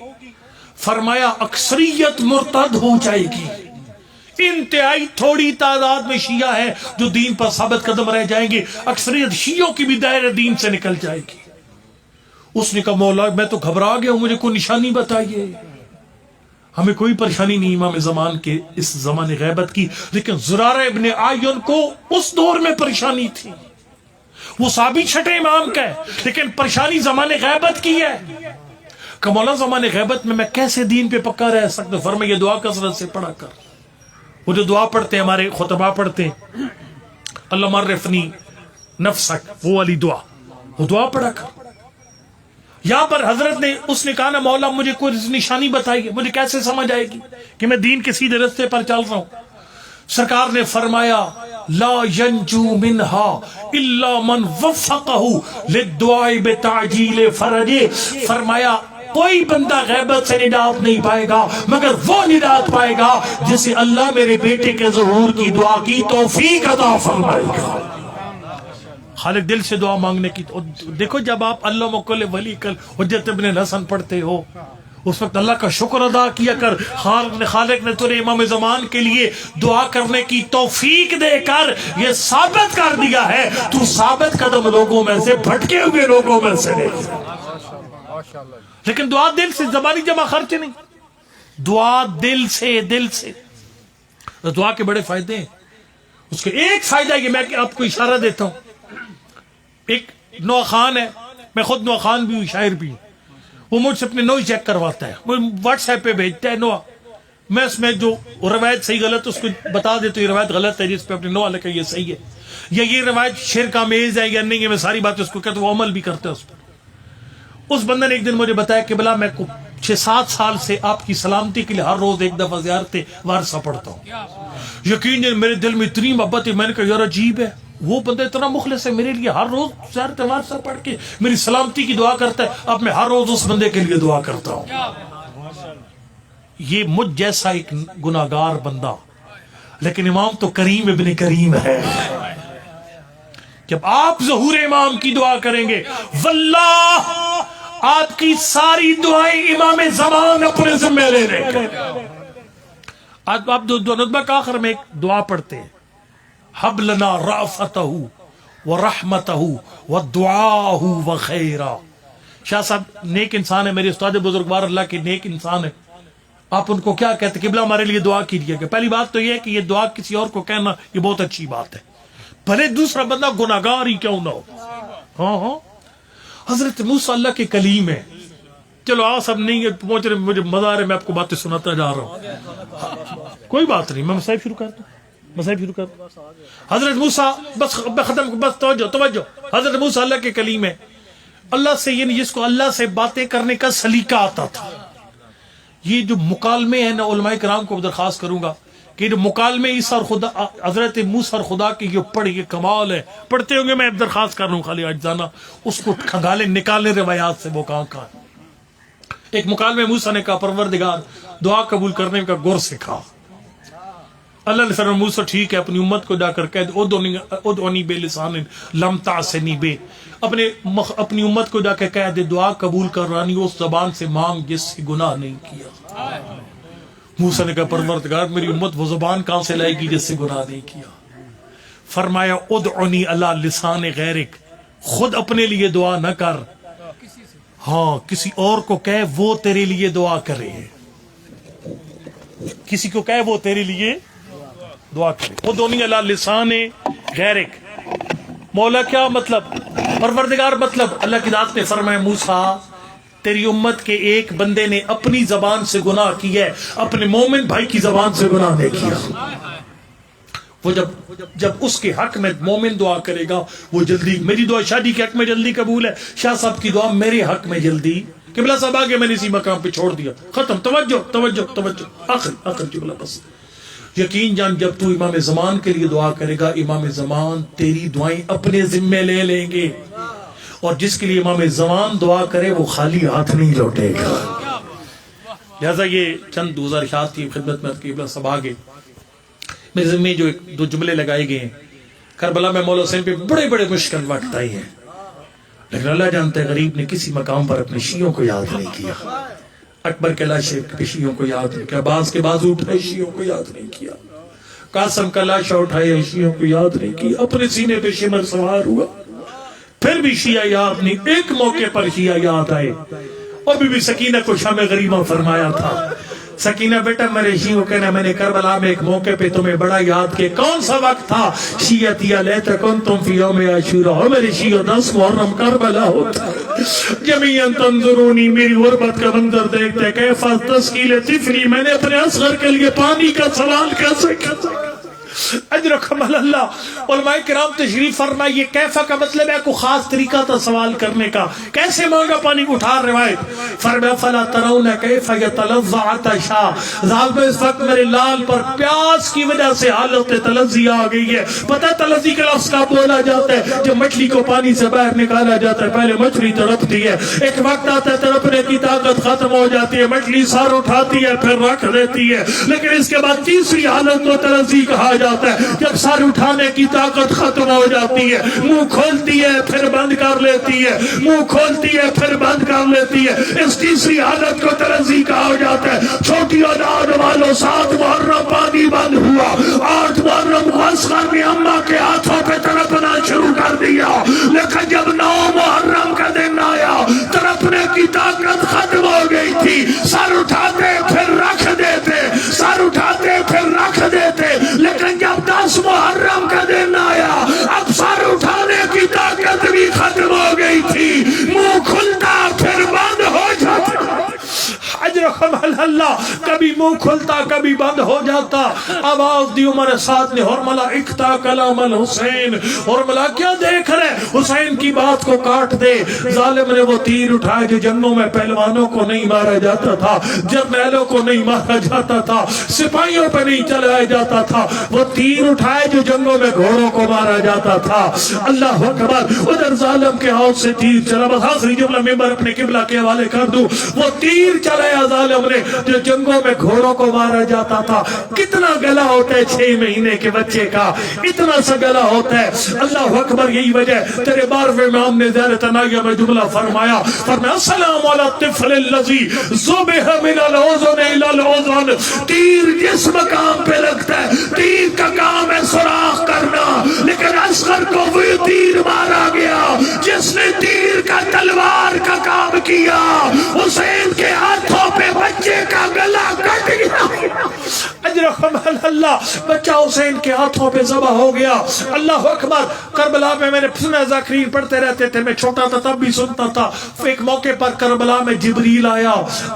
فرمایا اکثریت مرتد ہو جائے گی, انتہائی تھوڑی تعداد میں شیعہ ہے جو دین پر ثابت قدم رہ جائیں گے, اکثریت شیعوں کی بھی دائرہ دین سے نکل جائے گی. اس نے کہا مولا میں تو گھبرا گیا ہوں, مجھے کوئی نشانی بتائیے. ہمیں کوئی پریشانی نہیں امام زمان کے اس زمانے غیبت کی, لیکن زرارہ ابن اعین کو اس دور میں پریشانی تھی. وہ صحابی چھٹے امام کا ہے لیکن پریشانی زمانے غیبت کی ہے کہ مولا زمانے غیبت میں کیسے دین پہ پکا رہ سکتا. فرمایا یہ دعا کثرت سے پڑھا کر. وہ جو دعا پڑھتے ہیں ہمارے خطبہ پڑھتے ہیں اللہ معرفنی نفسک, وہ والی دعا, وہ دعا پڑھا کر. یہاں پر حضرت نے اس نے کہا نا مولا مجھے کوئی نشانی بتائیے, مجھے کیسے سمجھ آئے گی کہ میں دین کے سیدھے راستے پر چل رہا ہوں. سرکار نے فرمایا لا ينجو منها الا من وفقه للدعاء بتعجیل فرج. فرمایا کوئی بندہ غیبت سے نجات نہیں پائے گا مگر وہ نجات پائے گا جسے اللہ میرے بیٹے کے ظہور کی دعا کی توفیق عطا فرمائے گا. خالق دل سے دعا مانگنے کی. دیکھو جب آپ اللہ مکل ولی کل حجت ابن الحسن پڑھتے ہو اس وقت اللہ کا شکر ادا کیا کر. خالق نے تجھے امام زمان کے لیے دعا کرنے کی توفیق دے کر یہ ثابت کر دیا ہے تو ثابت قدم لوگوں میں سے, بھٹکے ہوئے لوگوں میں سے نہیں. لیکن دعا دل سے, زبانی جمع خرچ نہیں, دعا دل سے. دل سے دعا کے بڑے فائدے ہیں. اس کے ایک فائدہ یہ میں آپ کو اشارہ دیتا ہوں. ایک نوح خان ہے, میں خود نوح خان بھی ہوں, شاعر بھی ہوں. وہ مجھ سے اپنے نوح چیک کرواتا ہے, وہ واٹس ایپ پہ بھیجتا ہے نوح, میں اس میں جو روایت صحیح غلط اس کو بتا دیتا ہوں, یہ روایت غلط ہے جس پہ اپنے نوح لکھا یہ صحیح ہے, یا یہ روایت شرک آمیز ہے یا نہیں ہے, میں ساری باتیں اس کو کہتا ہوں, وہ عمل بھی کرتا ہے اس پر. اس بندے نے ایک دن مجھے بتایا کہ بلا میں 6-7 سال سے آپ کی سلامتی کے لیے ہر روز ایک دفعہ زیارت وارثہ پڑھتا ہوں. یقین میرے دل میں اتنی محبت ہے, میں نے کہا یار عجیب ہے, وہ بندہ اتنا مخلص ہے میرے لیے, ہر روز زیارت وارثہ پڑھ کے میری سلامتی کی دعا کرتا ہے. اب میں ہر روز اس بندے کے لیے دعا کرتا ہوں. یہ مجھ جیسا ایک گناہگار بندہ, لیکن امام تو کریم ابن کریم ہے. جب آپ ظہور امام کی دعا کریں گے واللہ آپ کی ساری دعائیں امام زمان اپنے ذمہ لے لیں گے. آپ ندبہ کا آخر میں ایک دعا پڑھتے ہیں, حب لنا رأفتہ ورحمتہ ودعاہ وخیرہ. شاہ صاحب نیک انسان ہے, میرے استاد بزرگوار اللہ کے نیک انسان ہے, آپ ان کو کیا کہتے؟ قبلہ ہمارے لیے دعا کیجیے گا. پہلی بات تو یہ ہے کہ یہ دعا کسی اور کو کہنا یہ بہت اچھی بات ہے، بھلے دوسرا بندہ گناہگار ہی کیوں نہ ہو. ہاں حضرت موسیٰ اللہ کے کلیم ہے. چلو سب نہیں پہنچ رہے، مجھے مزہ آ رہا ہے، میں آپ کو باتیں سناتا جا رہا ہوں. کوئی بات نہیں، میں مسائب شروع کرتا ہوں. حضرت موسیٰ بس ختم، بس توجہ. حضرت موسیٰ اللہ کے کلیم ہے. اللہ سے یعنی جس کو اللہ سے باتیں کرنے کا سلیقہ آتا تھا. یہ جو مکالمے ہیں نا، علماء کرام کو درخواست کروں گا کہ جو مکالمے عیسیٰ اور خدا، حضرت موسیٰ اور خدا کی جو پڑھی یہ کمال ہے، پڑھتے ہوں گے، میں درخواست کر رہا ہوں خالی اجزانہ اس کو کھنگالے نکالنے روایات سے وہ کہاں. ایک مکالمے موسیٰ نے کہا پروردگار دعا قبول کرنے کا گر سکھا. اللہ نے فرمایا موسیٰ ٹھیک ہے، اپنی امت کو جا کر کہہ دو ادعونی بے لسان لم تعصنی بے، اپنی امت کو جا کے کہہ دے دعا قبول کر رانی اس زبان سے مانگ جس سے گناہ نہیں کیا. موسیٰ نے کہا پروردگار میری امت وہ زبان کہاں سے لائے گی جس سے گناہ نہیں کیا؟ فرمایا ادعونی علی لسان غیرک، خود اپنے لیے دعا نہ کر، ہاں کسی اور کو کہہ وہ تیرے لیے دعا کرے. کسی کو کہہ وہ تیرے لیے دعا کرے. ادعونی علی لسان غیرک. مولا کیا مطلب؟ پروردگار مطلب اللہ کی ذات نے فرمایا موسیٰ تیری امت کے ایک بندے نے اپنی زبان سے گناہ کیا ہے، اپنے مومن بھائی کی زبان سے گناہ نہیں کیا. وہ جب اس کے حق میں مومن دعا کرے گا وہ جلدی، میری دعا شادی کے حق میں جلدی قبول ہے، شاہ صاحب کی دعا میرے حق میں جلدی. قبلہ صاحب آگے میں نے اسی مقام پہ چھوڑ دیا، ختم. توجہ آخر جملہ بس. یقین جان جب تو امام زمان کے لیے دعا کرے گا امام زمان تیری دعائیں اپنے ذمے لے لیں گے، اور جس کے لیے امام زمان دعا کرے وہ خالی ہاتھ نہیں لوٹے گا. لہذا یہ چند 2000 اشاعت کی خدمت میں قبلہ صاحب آگے میرے ذمے جو دو جملے لگائے گئے ہیں. کربلا میں مولا حسین پہ بڑے بڑے مشکل وقت آئی ہیں، لیکن اللہ جانتا ہے غریب نے کسی مقام پر اپنے شیعوں کو یاد نہیں کیا. اکبر کے لاشے شیعوں کو یاد نہیں کیا، عباس کے بازو اٹھائے شیعوں کو یاد نہیں کیا، قاسم کا لاشا اٹھائے شیعوں کو یاد نہیں کیا، اپنے سینے پہ شمر سوار ہوا پھر بھی شیعہ یاد نہیں. ایک موقع پر شیعہ یاد آئے، اور بی بی سکینہ کو شام غریبہ فرمایا تھا سکینہ بیٹا میرے شیعوں کہنا میں نے کربلا میں ایک موقع پہ تمہیں بڑا یاد کیا. کون سا وقت تھا؟ شیعتیا لیتا کنتم فی یوم عاشورا، ہو میرے شیعہ 10 محرم کربلا ہوتا جمیعاً تنظرونی، میری غربت کا منظر دیکھتے کیف تسکیل طفلی، میں نے اپنے اصغر کے لیے پانی کا سوال کیسے کیا. اجرکم اللہ. علماء کرام تشریف فرمائے یہ کیفا کا مطلب ہے کوئی خاص طریقہ تھا سوال کرنے کا. کیسے مانگا پانی کو اٹھا روایت فرمایا فلا ترون کیف یتلظع عطشا، ظالم اس وقت میرے لال پر پیاس کی وجہ سے حالت تلظی آ گئی ہے. پتہ تلظی کا لفظ کا بولا جاتا ہے جب مچھلی کو پانی سے باہر نکالا جاتا ہے، پہلے مچھلی تڑپتی ہے، ایک وقت آتا ہے تڑپنے کی طاقت ختم ہو جاتی ہے، مچھلی سر اٹھاتی ہے پھر رکھ دیتی ہے، لیکن اس کے بعد تیسری حالت کو تلظی کہا جاتا ہے جب سر اٹھانے کی طاقت ختم ہو جاتی ہے، منہ کھولتی ہے پھر بند کر لیتی ہے، منہ کھولتی ہے پھر بند کر لیتی ہے. اس تیسری حالت کو تلظی کہا جاتا ہے. چھوٹی اولاد والوں 7 محرم پانی بند ہوا، 8 محرم اصغر نے اماں کے ہاتھوں پہ تڑپنا شروع کر دیا، لیکن جب 9 محرم کا دن آیا تڑپنے کی طاقت ختم ہو گئی تھی. سر اٹھاتے پھر رکھ دیتے، سر اٹھاتے پھر رکھ دیتے، لیکن جب 10 محرم کا دن آیا اب سر اٹھانے کی طاقت بھی ختم ہو گئی تھی، منہ کھلتا پھر بند ہو جاتا. اجرکم اللہ. کبھی منہ کھلتا کبھی بند ہو جاتا. آواز دی عمر سعد نے حرملہ اکتا کلام الحسین. حرملہ کیا دیکھ رہے؟ حسین کی بات کو کاٹ دے. ظالم نے وہ تیر اٹھائے جو جنگوں میں پہلوانوں کو نہیں مارا جاتا تھا، جرنیلوں کو نہیں مارا جاتا تھا، سپاہیوں پہ نہیں چلایا جاتا تھا. وہ تیر اٹھائے جو جنگوں میں گھوڑوں کو مارا جاتا تھا. اللہ اکبر. ادھر ظالم کے ہاتھ سے تیر چلا. بس آخری جملہ ممبر اپنے قبلہ کے حوالے کر دوں. وہ تیر چلایا ظالم نے جو جنگوں میں گھوڑوں کو مارا جاتا تھا. کتنا گلا ہوتا ہے 6 مہینے کے بچے کا، اتنا سا گلا ہوتا ہے. اللہ اکبر. یہی وجہ تیرے 12ویں امام نے زیارت نائیہ میں جملہ فرمایا السلام علی الطفل الذی ذبح من الاذن الی الاذن. تیر جس مقام پہ لگتا ہے تیر کا کام ہے سوراخ کرنا، لیکن اصغر کو وہ تیر مارا گیا جس نے تیر کا تلوار کا کام کیا. حسین کے ہاتھوں ہاتھوں پہ بچے کا گلا کٹ گیا. اجرکم اللہ, بچہ حسین کے ہاتھوں پہ ذبح ہو گیا. اللہ اکبر. کربلا میں میں نے سنا ذاکرین پڑھتے رہتے تھے, میں چھوٹا تھا تب بھی سنتا تھا. ایک موقع پر کربلا میں جبریل آیا.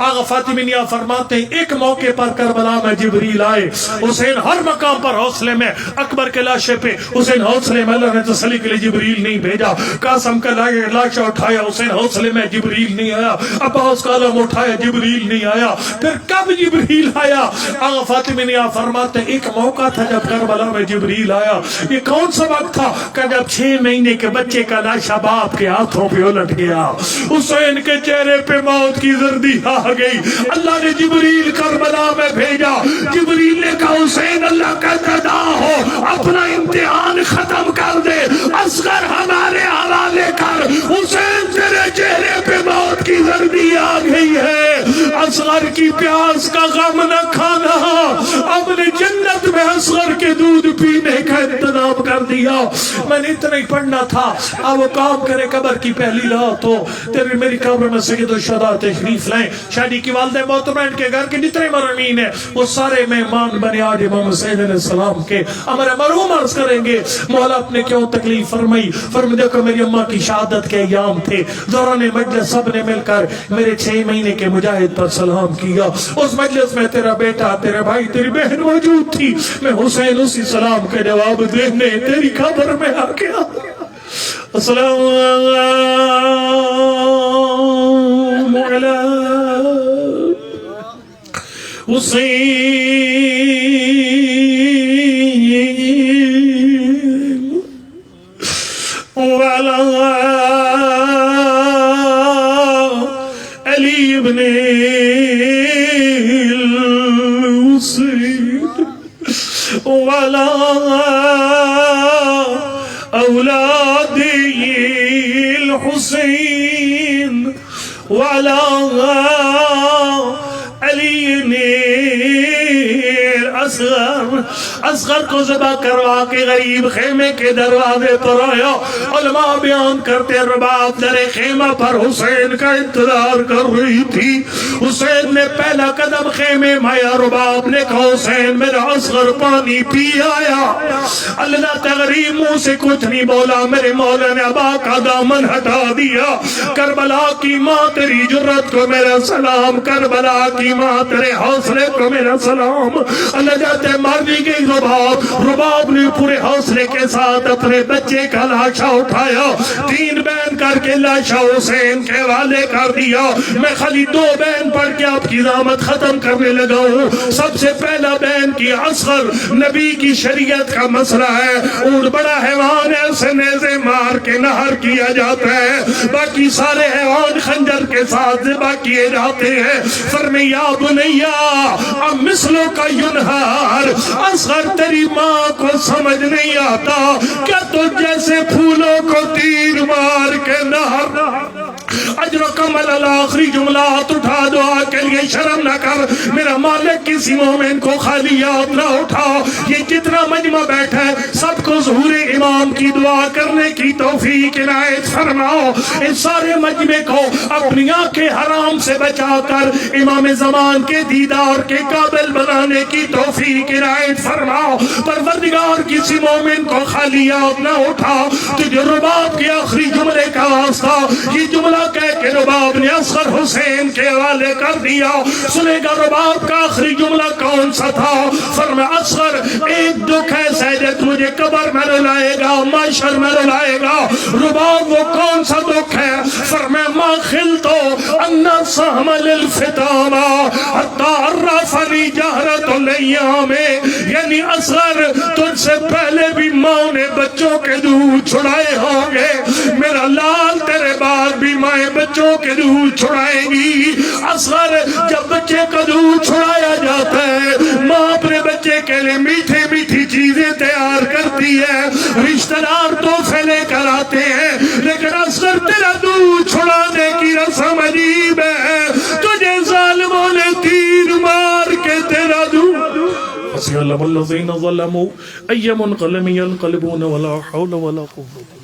آغا فاطمیہ فرماتے ہیں ایک موقع پر کربلا میں جبریل آئے. حسین ہر مقام پر حوصلے میں, اکبر کے لاشے پہ حسین حوصلے میں, اللہ نے تسلی کے لیے جبریل نہیں بھیجا. قاسم کا لاشا اٹھایا, حسین حوصلے میں, جبریل نہیں آیا. عباس کا علم اٹھایا, جبریل نہیں آیا. پھر کب جبریل آیا؟ آغا فاطمیہ فرماتے ہیں ایک موقع تھا جب کربلا میں جبریل آیا. یہ کون سا وقت تھا؟ کہ جب 6 مہینے کے بچے کا لاشا باپ کے ہاتھوں پہ الٹ گیا. حسین کے چہرے پہ موت کی زردی آ گئی. اللہ نے جبریل کربلا میں بھیجا. جبریل نے کہا حسین اللہ کا گدا ہو, اپنا امتحان ختم کر دے, اصغر ہمارے حوالے کر. حسین تیرے چہرے پہ موت کی زردی آ گئی ہے, اصغر کی پیاس کا غم نہ کھانا. اب نے جنت میں اصغر کے دودھ پینے کا انتظام کر دیا. میں نے اتنا ہی پڑھنا تھا. اب وہ کام کرے قبر کی پہلی رات ہو, تیری میری قبر میں سید الشہداء تشریف لائیں. شادی کی والدہ محترمین کے گھر کے جتنے مرحومین ہیں وہ سارے مہمان بنے آج امام حسین علیہ السلام کے ہمارے مرحوم عرض کریں گے مولا آپ نے کیوں تکلیف فرمائی. فرمایا دیکھو میری اماں کی شہادت کے ایام تھے, دوران مجلس سب نے مل کر میرے 6 مہینے کے مجاہد پر سلام کیا. اس مجلس میں تیرا بیٹا, تیرے بھائی, تیری بہن موجود تھی. میں حسین اسی سلام کا جواب دینے تیری قبر میں آ گیا. السلام علیکم حسین والا علی ابن الحسین والا اولاد الحسین والا علی اصغر. اصغر کو ذبح کروا کے غریب خیمے کے دروازے پر آیا. علماء بیان کرتے رباب در خیمہ پر حسین کا انتظار کر رہی تھی. حسین نے پہلا قدم خیمے میں آیا. رباب نے کہا حسین میرا اصغر پانی پی آیا. اللہ تغریب منہ سے کچھ نہیں بولا. میرے مولا نے ابا کا دامن ہٹا دیا. کربلا کی ماں تیری جرت کو میرا سلام, کربلا کی ماں تیرے حوصلے کو میرا سلام. اللہ جاتے مارنی گئی رباب نے پورے حوصلے کے ساتھ اپنے بچے کا لاشا اٹھایا. 3 بین کر کے لاشا حسین کے حوالے کر دیا. میں خالی 2 بین پڑھ کے آپ کی زحمت ختم کرنے لگا ہوں. سب سے پہلا بین کی اصغر نبی کی شریعت کا مسئلہ ہے. اونٹ بڑا حیوان ہے, اسے نیزے مار کے نہر کیا جاتا ہے. باقی سارے حیوان خنجر کے ساتھ ذبح کیے جاتے ہیں. فرمایا بنیا اب مثلوں کا ینہار. اصغر تیری ماں کو سمجھ نہیں آتا کیا تو جیسے پھولوں کو تیر مار کے نہر. اجرکم آخری جملات اٹھا دعا کے لیے شرم نہ کر. میرا مالک کسی مومن کو خالی یاد نہ اٹھا. یہ جتنا مجمع بیٹھا ہے سب کو ظہور امام کی دعا کرنے کی توفیق عنایت فرماؤ. اس سارے مجمع کو اپنی آنکھیں حرام سے بچا کر امام زمان کے دیدار کے قابل بنانے کی توفیق عنایت فرماؤ. پروردگار کسی مومن کو خالی یاد نہ اٹھا. تجھے رباب کے آخری جملے کا واسطہ یہ جملہ کہہ کہ رباب نے اصغر حسین کے حوالے کر دیا. سنے گا رباب کا آخری جملہ کون سا تھا؟ فرمایا اصغر ایک دکھ ایسا ہے جو مجھے قبر میں رلائے گا, محشر میں رلائے گا. رباب وہ کون سا دکھ ہے؟ فرمایا ما خلتو ان سہم للفتاما حتی عرفنی جہرت الیام. یعنی اصغر تجھ سے پہلے بھی ماں نے بچوں کے دودھ چھڑائے ہوں گے. میرا لال تیرے بعد بھی مائیں بچوں کے دودھ چھڑائیں گی. اصغر جب بچے کا دودھ چھڑایا جاتا ہے ماں اپنے بچے کے لیے میٹھے میٹھی چیزیں تیار کرتی ہے, رشتہ دار تحفے لے کر آتے ہیں. لیکن اصغر تیرا دودھ چھڑانے کی رسم عجیب ہے. تجھے ظالموں نے تیر مار کے تیرا دودھ فَسِيَعْلَمُ الَّذِينَ ظَلَمُوا أَيَّ مُنْقَلَبٍ يَنْقَلِبُونَ وَلَا حَوْلَ وَلَا قُوَّةَ